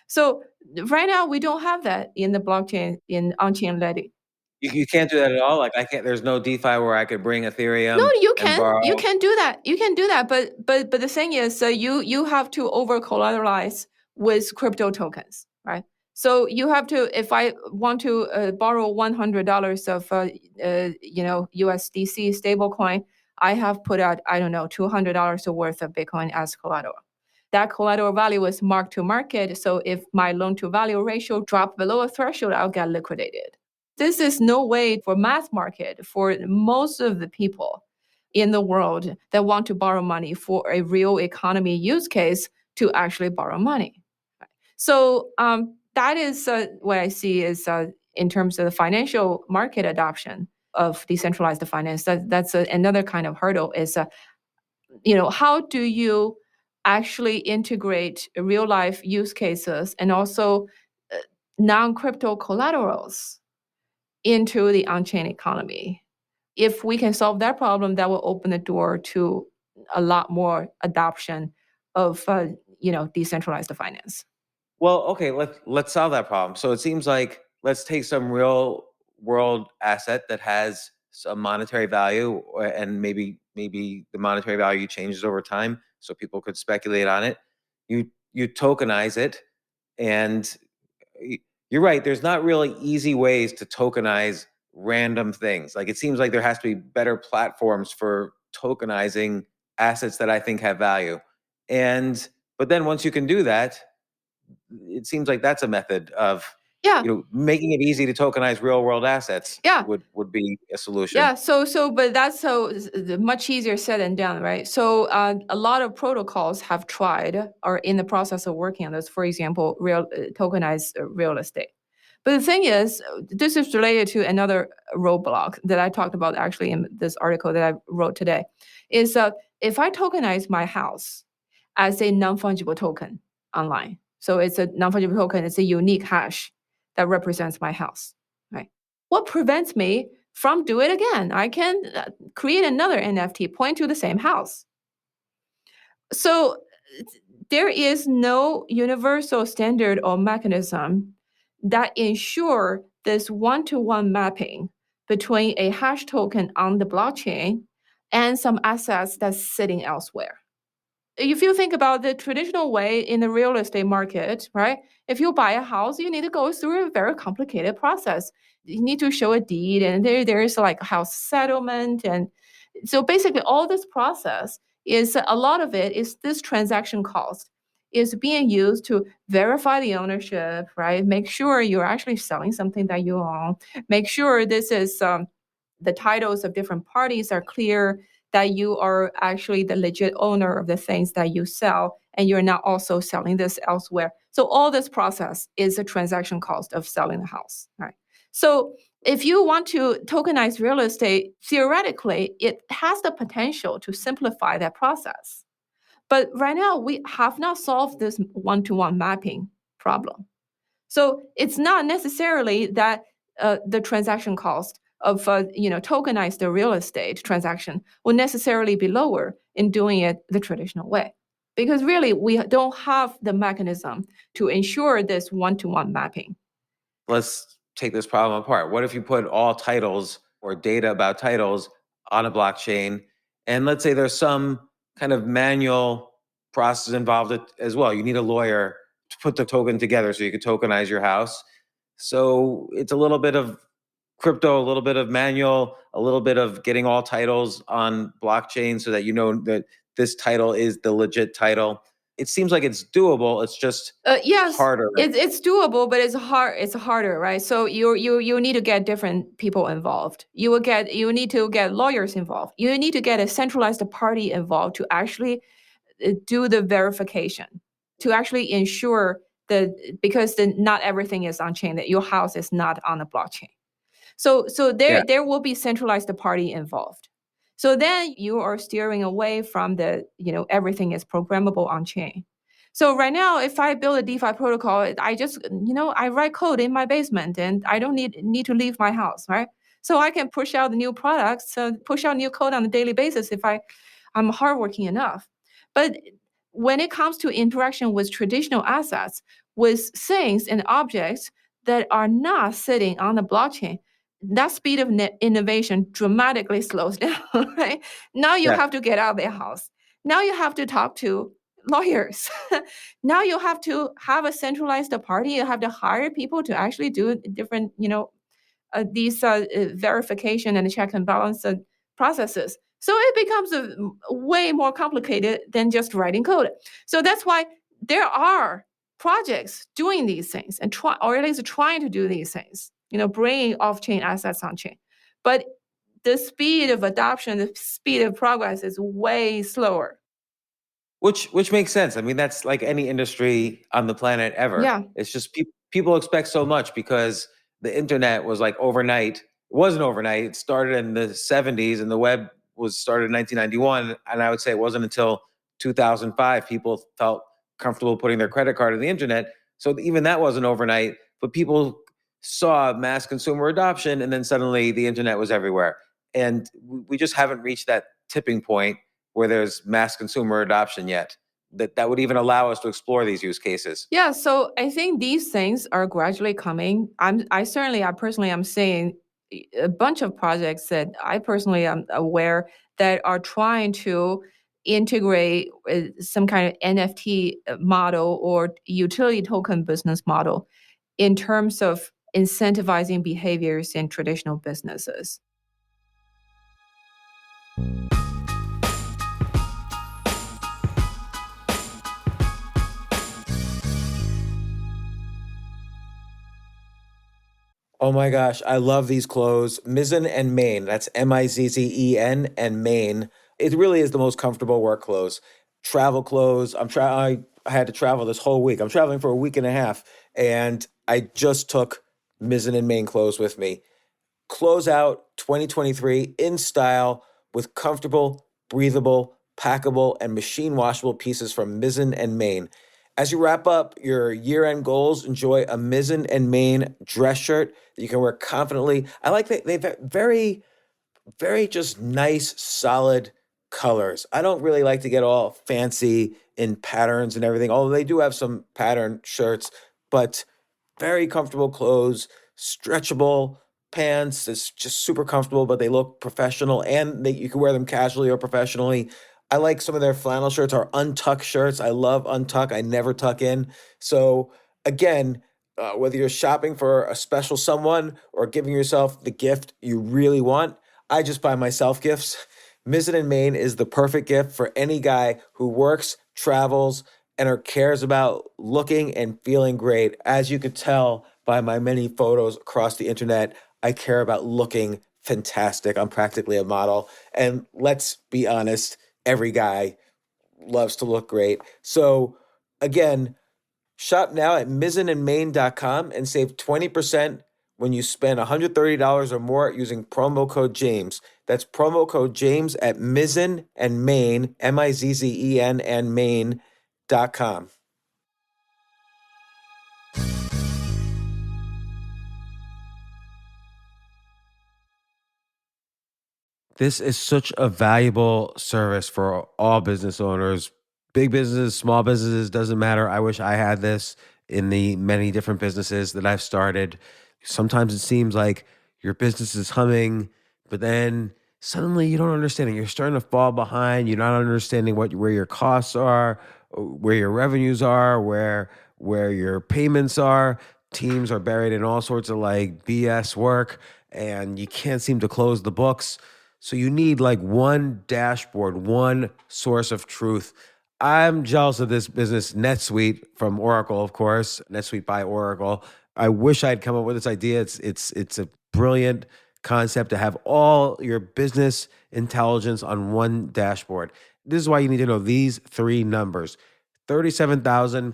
So right now we don't have that in the blockchain, in on-chain lending. You can't do that at all. Like I can't. There's no DeFi where I could bring Ethereum. No, you and can. borrow. You can do that. You can do that. But the thing is, you have to over collateralize with crypto tokens, right? So you have to. If I want to borrow $100 of USDC stablecoin, I have put out $200 worth of Bitcoin as collateral. That collateral value is marked to market. So if my loan to value ratio drop below a threshold, I'll get liquidated. This is no way for mass market for most of the people in the world that want to borrow money for a real economy use case to actually borrow money. So that is what I see is in terms of the financial market adoption of decentralized finance. That's another kind of hurdle is, how do you actually integrate real life use cases and also non-crypto collaterals into the on-chain economy? If we can solve that problem, that will open the door to a lot more adoption of decentralized finance. Well, okay, let's solve that problem. So it seems like let's take some real world asset that has some monetary value, and maybe the monetary value changes over time, so people could speculate on it. You tokenize it, and you're right. There's not really easy ways to tokenize random things. Like it seems like there has to be better platforms for tokenizing assets that I think have value. But then once you can do that, it seems like that's a method of making it easy to tokenize real world assets. Would be a solution. But that's much easier said than done, right? So a lot of protocols have tried or in the process of working on this. For example, tokenized real estate. But the thing is, this is related to another roadblock that I talked about actually in this article that I wrote today, is if I tokenize my house as a non-fungible token online, so it's a non-fungible token, it's a unique hash that represents my house, right? What prevents me from do it again. I can create another NFT, point to the same house. So there is no universal standard or mechanism that ensure this one-to-one mapping between a hash token on the blockchain and some assets that's sitting elsewhere. If you think about the traditional way in the real estate market, right? If you buy a house, you need to go through a very complicated process. You need to show a deed, and there is like a house settlement. And so basically all this process is, a lot of it is this transaction cost is being used to verify the ownership, right? Make sure you're actually selling something that you own. Make sure this is the titles of different parties are clear, that you are actually the legit owner of the things that you sell, and you're not also selling this elsewhere. So all this process is a transaction cost of selling the house, right? So if you want to tokenize real estate, theoretically, it has the potential to simplify that process. But right now, we have not solved this one-to-one mapping problem. So it's not necessarily that the transaction cost of tokenize the real estate transaction will necessarily be lower in doing it the traditional way, because really we don't have the mechanism to ensure this one-to-one mapping. Let's take this problem apart. What if you put all titles or data about titles on a blockchain, and let's say there's some kind of manual process involved as well? You need a lawyer to put the token together so you could tokenize your house. So it's a little bit of crypto, a little bit of manual, a little bit of getting all titles on blockchain so that you know that this title is the legit title. It seems like it's doable. It's just Yes, harder. it's doable, but it's hard. It's harder, right? So you need to get different people involved. You need to get lawyers involved. You need to get a centralized party involved to actually do the verification, to actually ensure that, because not everything is on chain, that your house is not on the blockchain. So there will be centralized party involved. So then you are steering away from the, everything is programmable on chain. So right now, if I build a DeFi protocol, I just, I write code in my basement and I don't need to leave my house, right? So I can push out the new products, push out new code on a daily basis if I'm hardworking enough. But when it comes to interaction with traditional assets, with things and objects that are not sitting on the blockchain, that speed of innovation dramatically slows down, right? Now you have to get out of the house. Now you have to talk to lawyers. Now you have to have a centralized party. You have to hire people to actually do different, these verification and check and balance processes. So it becomes way more complicated than just writing code. So that's why there are projects doing these things and or at least trying to do these things, bringing off-chain assets on chain. But the speed of adoption, the speed of progress is way slower. Which makes sense. I mean, that's like any industry on the planet ever. Yeah. It's just people expect so much because the internet was like overnight. It wasn't overnight. It started in the 70s and the web was started in 1991. And I would say it wasn't until 2005 people felt comfortable putting their credit card on the internet. So even that wasn't overnight, but people saw mass consumer adoption and then suddenly the internet was everywhere. And we just haven't reached that tipping point where there's mass consumer adoption yet that would even allow us to explore these use cases. Yeah, so I think these things are gradually coming. I personally am seeing a bunch of projects that I personally am aware that are trying to integrate some kind of NFT model or utility token business model in terms of incentivizing behaviors in traditional businesses. Oh my gosh, I love these clothes. Mizzen and Main. That's Mizzen and Main. It really is the most comfortable work clothes. Travel clothes. I had to travel this whole week. I'm traveling for a week and a half, and I just took Mizzen and Main clothes with me. Close out 2023 in style with comfortable, breathable, packable, and machine washable pieces from Mizzen and Main. As you wrap up your year-end goals, enjoy a Mizzen and Main dress shirt that you can wear confidently. I like that they've very, very just nice, solid colors. I don't really like to get all fancy in patterns and everything, although they do have some pattern shirts, but very comfortable clothes, stretchable pants. It's just super comfortable, but they look professional and you can wear them casually or professionally. I like some of their flannel shirts or untuck shirts. I love untuck. I never tuck in. So again, whether you're shopping for a special someone or giving yourself the gift you really want, I just buy myself gifts. Mizzen and Main is the perfect gift for any guy who works, travels, and or cares about looking and feeling great. As you could tell by my many photos across the internet, I care about looking fantastic. I'm practically a model. And let's be honest, every guy loves to look great. So again, shop now at mizzenandmain.com and save 20% when you spend $130 or more using promo code James. That's promo code James at Mizzen and Main, Mizzen and Main.com. This is such a valuable service for all business owners, big businesses, small businesses, doesn't matter. I wish I had this in the many different businesses that I've started. Sometimes it seems like your business is humming, but then suddenly you don't understand it. You're starting to fall behind. You're not understanding where your costs are, where your revenues are, where your payments are. Teams are buried in all sorts of like BS work, and you can't seem to close the books. So you need like one dashboard, one source of truth. I'm jealous of this business, NetSuite from Oracle, of course, NetSuite by Oracle. I wish I'd come up with this idea. It's a brilliant concept to have all your business intelligence on one dashboard. This is why you need to know these three numbers: 37,000,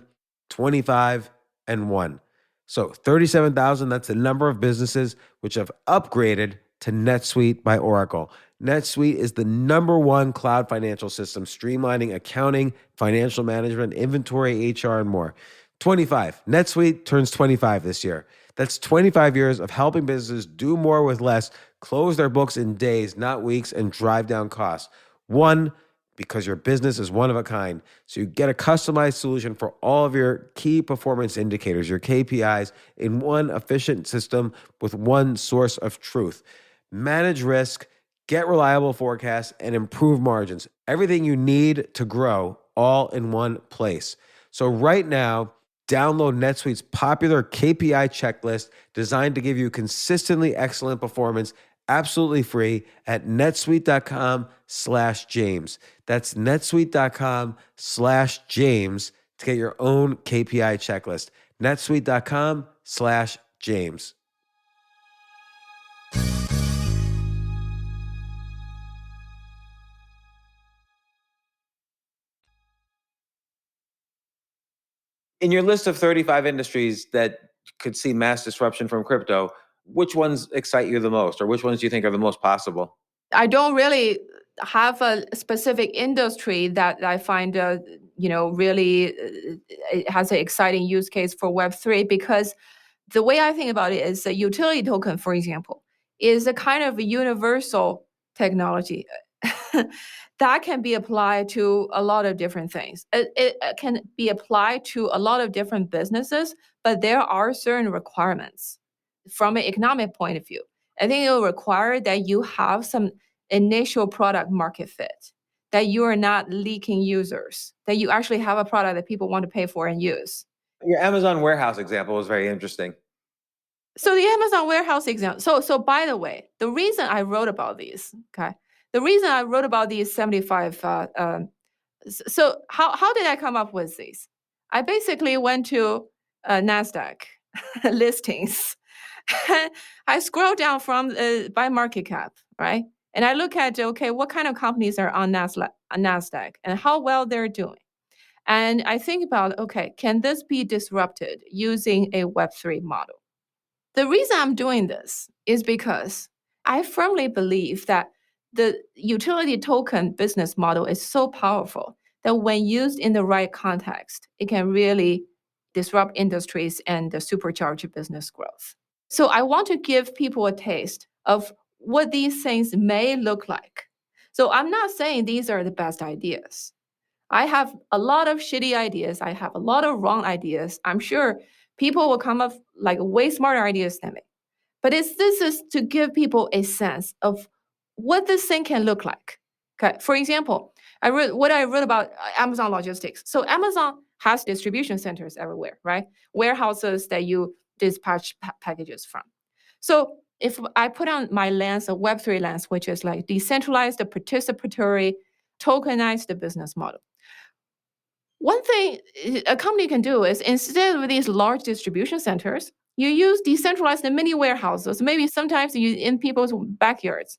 25, and 1. So 37,000, that's the number of businesses which have upgraded to NetSuite by Oracle. NetSuite is the #1 cloud financial system, streamlining accounting, financial management, inventory, HR, and more. 25. NetSuite turns 25 this year. That's 25 years of helping businesses do more with less, close their books in days, not weeks, and drive down costs. 1, because your business is one of a kind. So you get a customized solution for all of your key performance indicators, your KPIs, in one efficient system with one source of truth. Manage risk, get reliable forecasts, and improve margins. Everything you need to grow all in one place. So right now, download NetSuite's popular KPI checklist designed to give you consistently excellent performance absolutely free at netsuite.com/James. That's netsuite.com/James to get your own KPI checklist. netsuite.com/James. In your list of 35 industries that could see mass disruption from crypto, which ones excite you the most, or which ones do you think are the most possible? I don't really have a specific industry that I find, really it has an exciting use case for Web3, because the way I think about it is a utility token, for example, is a kind of a universal technology that can be applied to a lot of different things. It can be applied to a lot of different businesses, but there are certain requirements from an economic point of view. I think it will require that you have some initial product market fit, that you are not leaking users, that you actually have a product that people want to pay for and use. Your Amazon warehouse example was very interesting. So the Amazon warehouse example. So by the way, the reason I wrote about these, okay, the reason I wrote about these 75. So how did I come up with these? I basically went to Nasdaq listings. I scroll down from by market cap, right? And I look at, okay, what kind of companies are on Nasdaq and how well they're doing. And I think about, okay, can this be disrupted using a Web3 model? The reason I'm doing this is because I firmly believe that the utility token business model is so powerful that when used in the right context, it can really disrupt industries and supercharge business growth. So I want to give people a taste of what these things may look like. So I'm not saying these are the best ideas. I have a lot of shitty ideas. I have a lot of wrong ideas. I'm sure people will come up like way smarter ideas than me. But this is to give people a sense of what this thing can look like. Okay. For example, I wrote about Amazon logistics. So Amazon has distribution centers everywhere, right? Warehouses that you dispatch packages from. So if I put on my lens, a Web3 lens, which is like decentralized, participatory, tokenized business model. One thing a company can do is instead of these large distribution centers, you use decentralized mini warehouses, maybe sometimes in people's backyards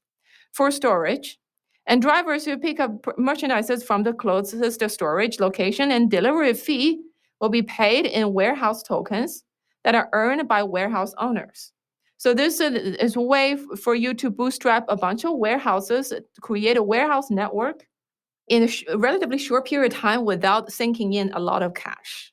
for storage. And drivers who pick up merchandises from the closest storage location and delivery fee will be paid in warehouse tokens that are earned by warehouse owners. So this is a way for you to bootstrap a bunch of warehouses, create a warehouse network in a relatively short period of time without sinking in a lot of cash.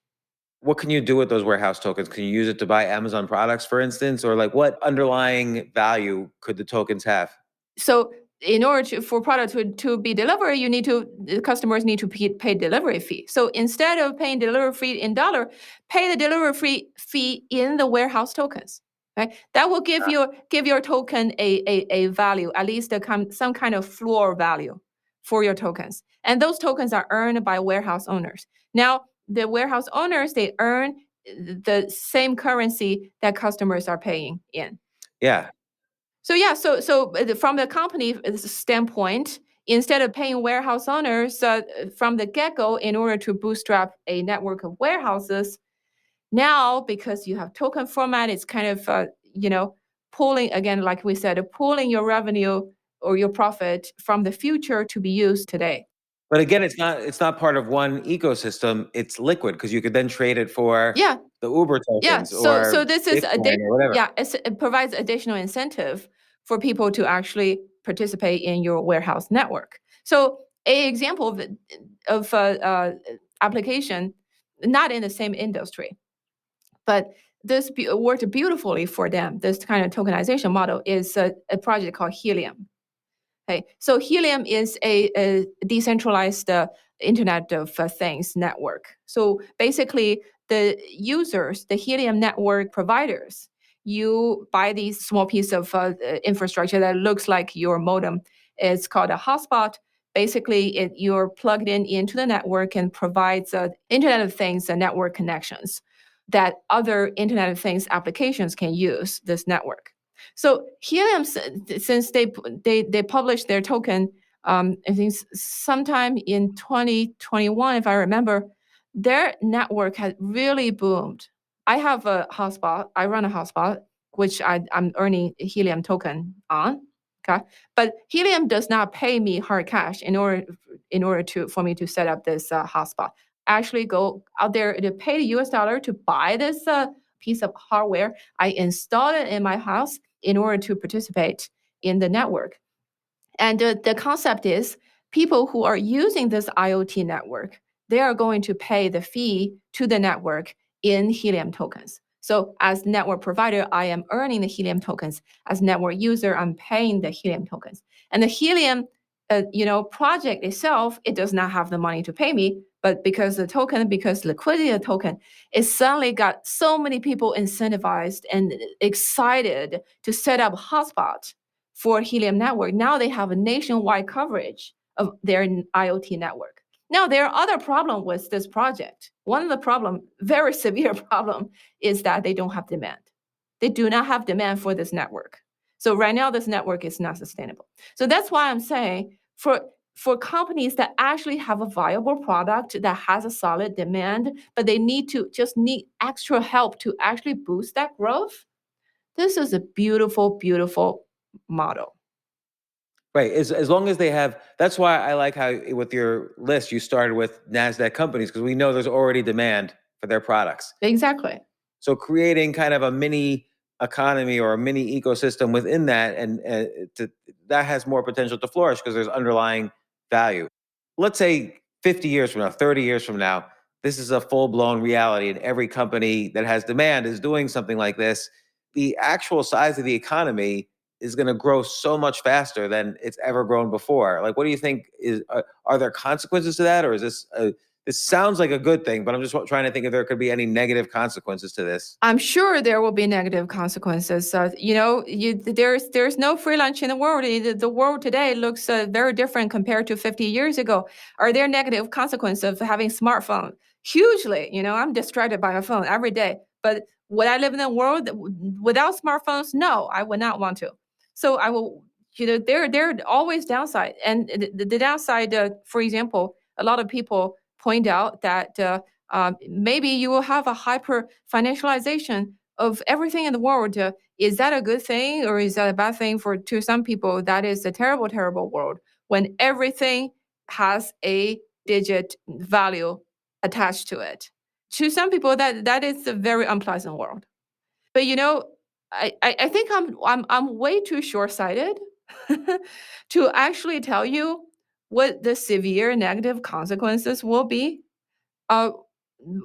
What can you do with those warehouse tokens? Can you use it to buy Amazon products, for instance? Or like what underlying value could the tokens have? So in order for product to be delivered, the customers need to pay delivery fee. So instead of paying delivery fee in dollar, pay the delivery fee in the warehouse tokens. Right? That will give your token a value, at least some kind of floor value for your tokens. And those tokens are earned by warehouse owners. Now, the warehouse owners, they earn the same currency that customers are paying in. Yeah. So from the company standpoint, instead of paying warehouse owners from the get-go in order to bootstrap a network of warehouses, now because you have token format, it's kind of pulling, again, like we said, pulling your revenue or your profit from the future to be used today. But again, it's not part of one ecosystem. It's liquid because you could then trade it for the Uber tokens so this is Bitcoin or whatever. it provides additional incentive for people to actually participate in your warehouse network. So an example of application, not in the same industry, but this worked beautifully for them. This kind of tokenization model is a project called Helium. Okay, so Helium is a decentralized Internet of Things network. So basically, the users, the Helium network providers, you buy these small piece of infrastructure that looks like your modem. It's called a hotspot. Basically, you're plugged into the network and provides Internet of Things network connections that other Internet of Things applications can use this network. So Helium, since they published their token, I think sometime in 2021, if I remember, their network had really boomed. I have a hotspot. I run a hotspot, which I'm earning Helium token on. Okay, but Helium does not pay me hard cash in order for me to set up this hotspot. I actually go out there to pay the US dollar to buy this piece of hardware. I install it in my house in order to participate in the network. And the concept is people who are using this IoT network, they are going to pay the fee to the network in Helium tokens. So as network provider, I am earning the Helium tokens. As network user, I'm paying the Helium tokens. And the Helium project itself, it does not have the money to pay me, but because liquidity of the token, it suddenly got so many people incentivized and excited to set up hotspot for Helium network. Now they have a nationwide coverage of their IoT network. Now there are other problems with this project. One of the problem, very severe problem, is that they don't have demand. They do not have demand for this network. So right now, this network is not sustainable. So that's why I'm saying for companies that actually have a viable product that has a solid demand, but they need extra help to actually boost that growth, this is a beautiful, beautiful model. Right. As long as they have, that's why I like how with your list, you started with NASDAQ companies, because we know there's already demand for their products. Exactly. So creating kind of a mini economy or a mini ecosystem within that, and that has more potential to flourish because there's underlying value. Let's say 50 years from now, 30 years from now, this is a full-blown reality, and every company that has demand is doing something like this, the actual size of the economy is going to grow so much faster than it's ever grown before. Like, what do you think are there consequences to that, or is this sounds like a good thing, but I'm just trying to think if there could be any negative consequences to this. I'm sure there will be negative consequences. There's no free lunch in the world. The world today looks very different compared to 50 years ago. Are there negative consequences of having smartphone? Hugely. I'm distracted by my phone every day. But would I live in a world without smartphones? No, I would not want to. So I will. There are always downside, and the downside, for example, a lot of people point out that maybe you will have a hyper financialization of everything in the world. Is that a good thing, or is that a bad thing to some people? That is a terrible, terrible world when everything has a digit value attached to it. To some people, that is a very unpleasant world. But I think I'm way too short-sighted to actually tell you what the severe negative consequences will be. Uh,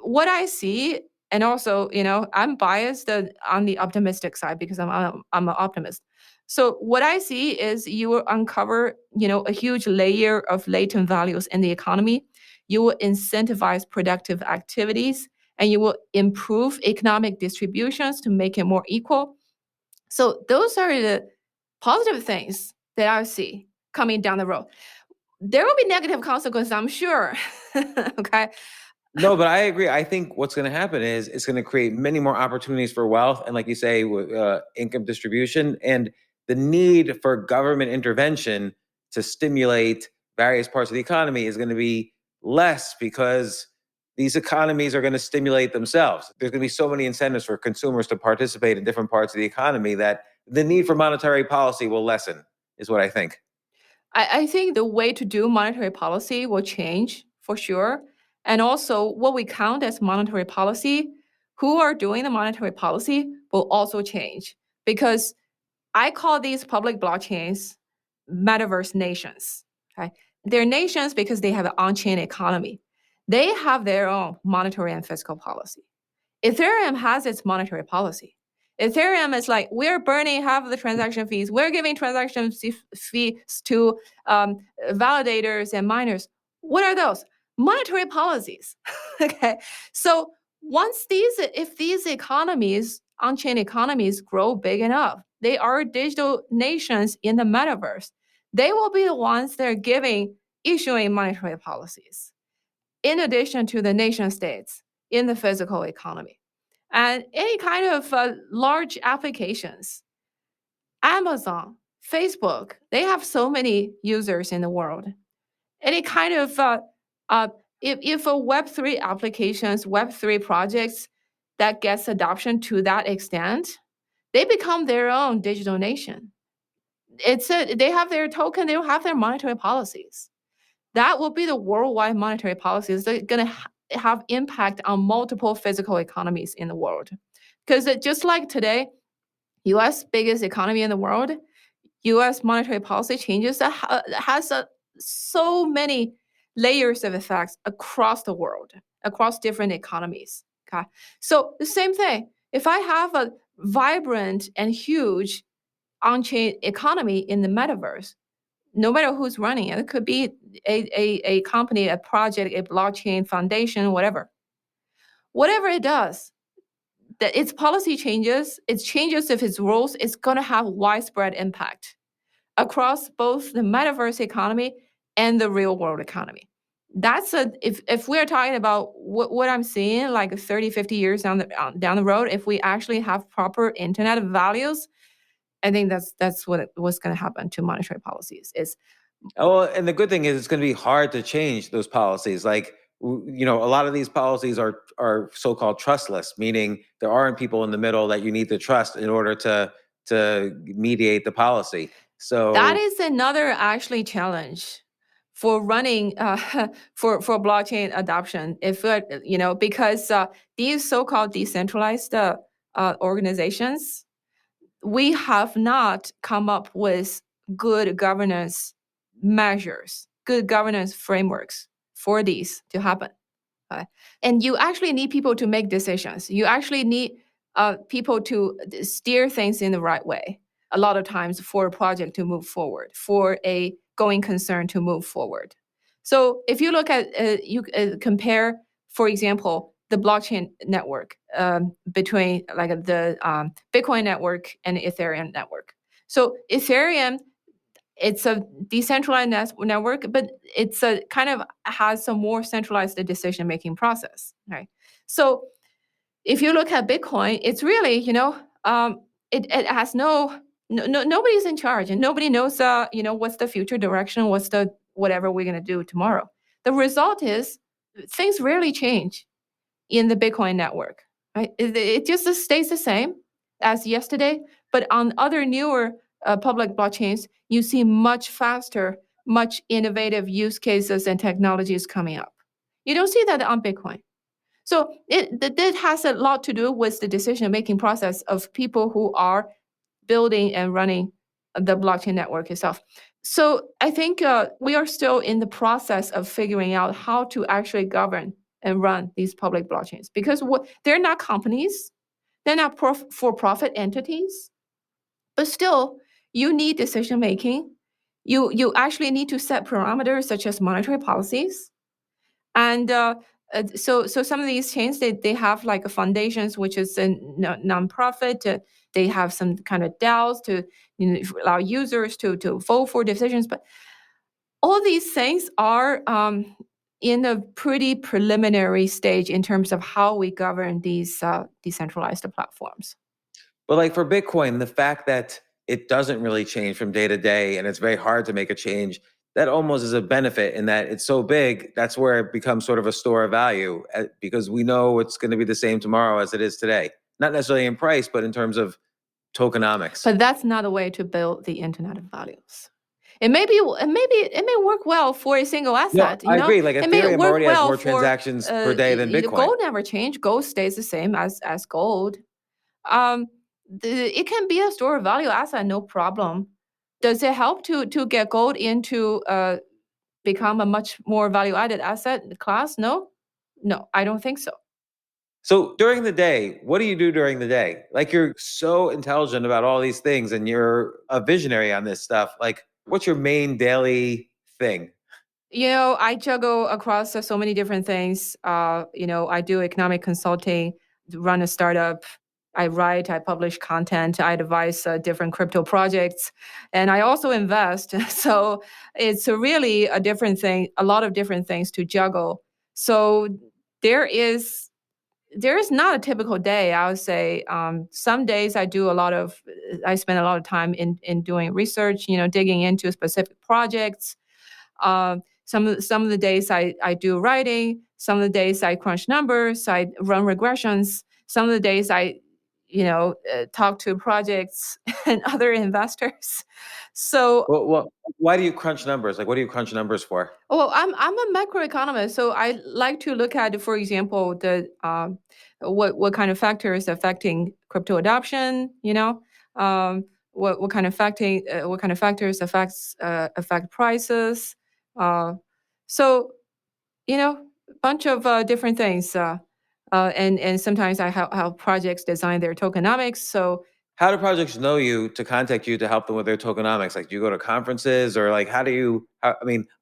what I see, and also, I'm biased on the optimistic side because I'm an optimist. So what I see is you will uncover, a huge layer of latent values in the economy. You will incentivize productive activities, and you will improve economic distributions to make it more equal. So those are the positive things that I see coming down the road. There will be negative consequences, I'm sure. Okay. No, but I agree. I think what's going to happen is it's going to create many more opportunities for wealth, and like you say, income distribution, and the need for government intervention to stimulate various parts of the economy is going to be less because these economies are going to stimulate themselves. There's going to be so many incentives for consumers to participate in different parts of the economy that the need for monetary policy will lessen, is what I think. I think the way to do monetary policy will change for sure. And also, what we count as monetary policy, who are doing the monetary policy will also change. Because I call these public blockchains metaverse nations. Okay? They're nations because they have an on-chain economy. They have their own monetary and fiscal policy. Ethereum has its monetary policy. Ethereum is like, we're burning half of the transaction fees. We're giving transaction fees to validators and miners. What are those? Monetary policies. Okay. So if these economies, on-chain economies grow big enough, they are digital nations in the metaverse. They will be the ones that are issuing monetary policies, in addition to the nation states in the physical economy. And any kind of large applications, Amazon, Facebook, they have so many users in the world. Any kind of, if a Web3 applications, Web3 projects that gets adoption to that extent, they become their own digital nation. They have their token, they will have their monetary policies. That will be the worldwide monetary policies that are going to have impact on multiple physical economies in the world. Because just like today, U.S. biggest economy in the world, U.S. monetary policy changes that has so many layers of effects across the world, across different economies. Okay, so the same thing. If I have a vibrant and huge on-chain economy in the metaverse, no matter who's running it, it could be a company, a project, a blockchain foundation, whatever. Whatever it does, that its policy changes, its changes of its rules, it's going to have widespread impact across both the metaverse economy and the real world economy. If we're talking about what I'm seeing like 30, 50 years down the road, if we actually have proper internet values, I think that's what's going to happen to monetary policies. And the good thing is it's going to be hard to change those policies. Like, a lot of these policies are so-called trustless, meaning there aren't people in the middle that you need to trust in order to mediate the policy. So that is another actually challenge for running for blockchain adoption. Because these so-called decentralized organizations, we have not come up with good governance measures, good governance frameworks for these to happen. And you actually need people to make decisions. You actually need people to steer things in the right way. A lot of times for a project to move forward, for a going concern to move forward. So if you look at, compare, for example, the blockchain network between like the Bitcoin network and Ethereum network. So Ethereum, it's a decentralized network, but it's a kind of has some more centralized decision-making process, right? So if you look at Bitcoin, it's really, it has nobody's in charge, and nobody knows, what's the future direction, what's the whatever we're going to do tomorrow. The result is things rarely change in the Bitcoin network, right? It just stays the same as yesterday, but on other newer public blockchains, you see much faster, much innovative use cases and technologies coming up. You don't see that on Bitcoin. So that has a lot to do with the decision-making process of people who are building and running the blockchain network itself. So I think we are still in the process of figuring out how to actually govern and run these public blockchains, because they're not companies, they're not for-profit entities, but still you need decision-making. You actually need to set parameters such as monetary policies. And so some of these chains, they have like a foundations, which is a nonprofit. They have some kind of DAOs to allow users to vote for decisions. But all these things are in a pretty preliminary stage in terms of how we govern these decentralized platforms. But like for Bitcoin, the fact that it doesn't really change from day to day and it's very hard to make a change, that almost is a benefit in that it's so big. That's where it becomes sort of a store of value because we know it's going to be the same tomorrow as it is today. Not necessarily in price, but in terms of tokenomics. But that's not a way to build the Internet of Values. It may work well for a single asset. No, I agree. Like it may Ethereum work already well has more for, transactions per day than Bitcoin. Gold never changed. Gold stays the same as gold. It can be a store of value asset, no problem. Does it help to get gold into become a much more value-added asset class? No, I don't think so. So during the day, what do you do during the day? Like you're so intelligent about all these things and you're a visionary on this stuff. Like what's your main daily thing? I juggle across so many different things. I do economic consulting, run a startup. I write, I publish content, I advise different crypto projects, and I also invest. So it's really a different thing, a lot of different things to juggle. So there is not a typical day. I would say some days I spend a lot of time in doing research, digging into specific projects. Some of the days I do writing. Some of the days I crunch numbers. I run regressions. Some of the days I talk to projects and other investors. So, well, why do you crunch numbers? Like, what do you crunch numbers for? well, I'm a macroeconomist, so I like to look at, for example, the what kind of factors affecting crypto adoption. What kind of factors affect prices. So, a bunch of different things. And sometimes I help projects design their tokenomics. So how do projects know you to contact you to help them with their tokenomics? Like, do you go to conferences or like, I'm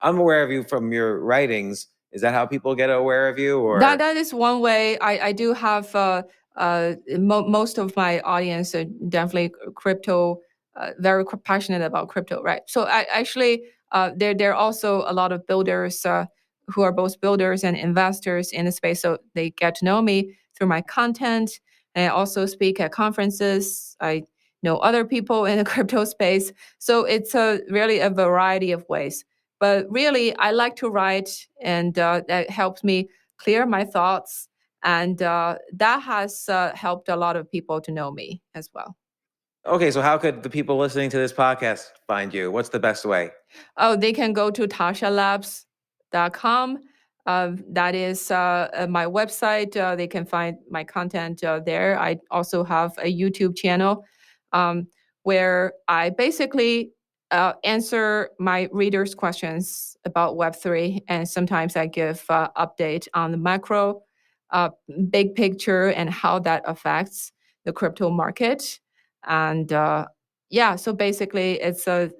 aware of you from your writings. Is that how people get aware of you? Or that is one way. I do have most of my audience are definitely crypto, very passionate about crypto, right? So I actually there are also a lot of builders who are both builders and investors in the space. So they get to know me through my content. And I also speak at conferences. I know other people in the crypto space. So it's really a variety of ways. But really, I like to write, and that helps me clear my thoughts. And that has helped a lot of people to know me as well. Okay, so how could the people listening to this podcast find you? What's the best way? Oh, they can go to tashalabs.com. That is my website. They can find my content there. I also have a YouTube channel where I basically answer my readers' questions about Web3, and sometimes I give update on the macro, big picture, and how that affects the crypto market. And so basically, it's a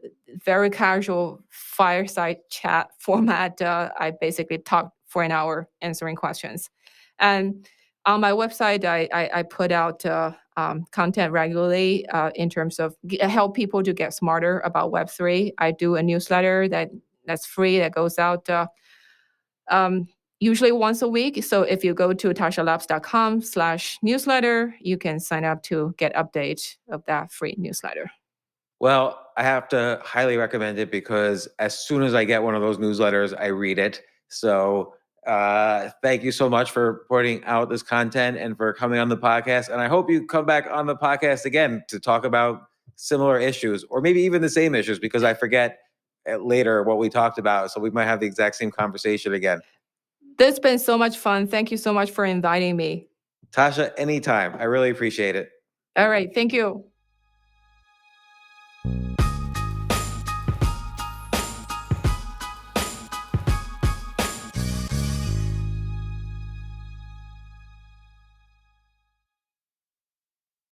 very casual fireside chat format. I basically talk for an hour answering questions, and on my website, I put out content regularly in terms of help people to get smarter about Web3. I do a newsletter that's free that goes out usually once a week. So if you go to tashalabs.com/newsletter, you can sign up to get update of that free newsletter. Well, I have to highly recommend it because as soon as I get one of those newsletters, I read it. So thank you so much for putting out this content and for coming on the podcast. And I hope you come back on the podcast again to talk about similar issues or maybe even the same issues, because I forget later what we talked about. So we might have the exact same conversation again. This has been so much fun. Thank you so much for inviting me. Tascha, anytime. I really appreciate it. All right. Thank you.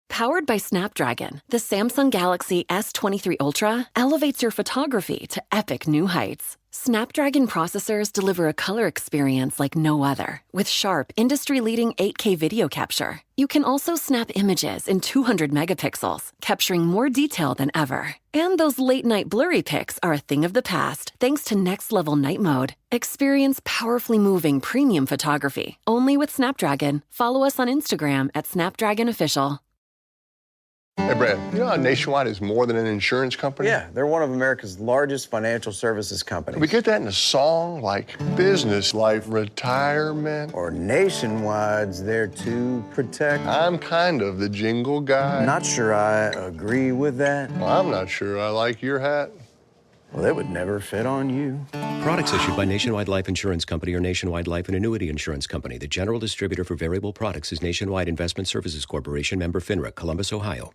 Powered by Snapdragon, the Samsung Galaxy S23 Ultra elevates your photography to epic new heights. Snapdragon processors deliver a color experience like no other, with sharp, industry-leading 8K video capture. You can also snap images in 200 megapixels, capturing more detail than ever. And those late-night blurry pics are a thing of the past, thanks to next-level night mode. Experience powerfully moving premium photography, only with Snapdragon. Follow us on Instagram at Snapdragon Official. Hey, Brad, you know how Nationwide is more than an insurance company? Yeah, they're one of America's largest financial services companies. We get that in a song like business, life, retirement. Or Nationwide's there to protect. I'm kind of the jingle guy. Not sure I agree with that. Well, I'm not sure I like your hat. Well, it would never fit on you. Products issued by Nationwide Life Insurance Company or Nationwide Life and Annuity Insurance Company. The general distributor for variable products is Nationwide Investment Services Corporation, member FINRA, Columbus, Ohio.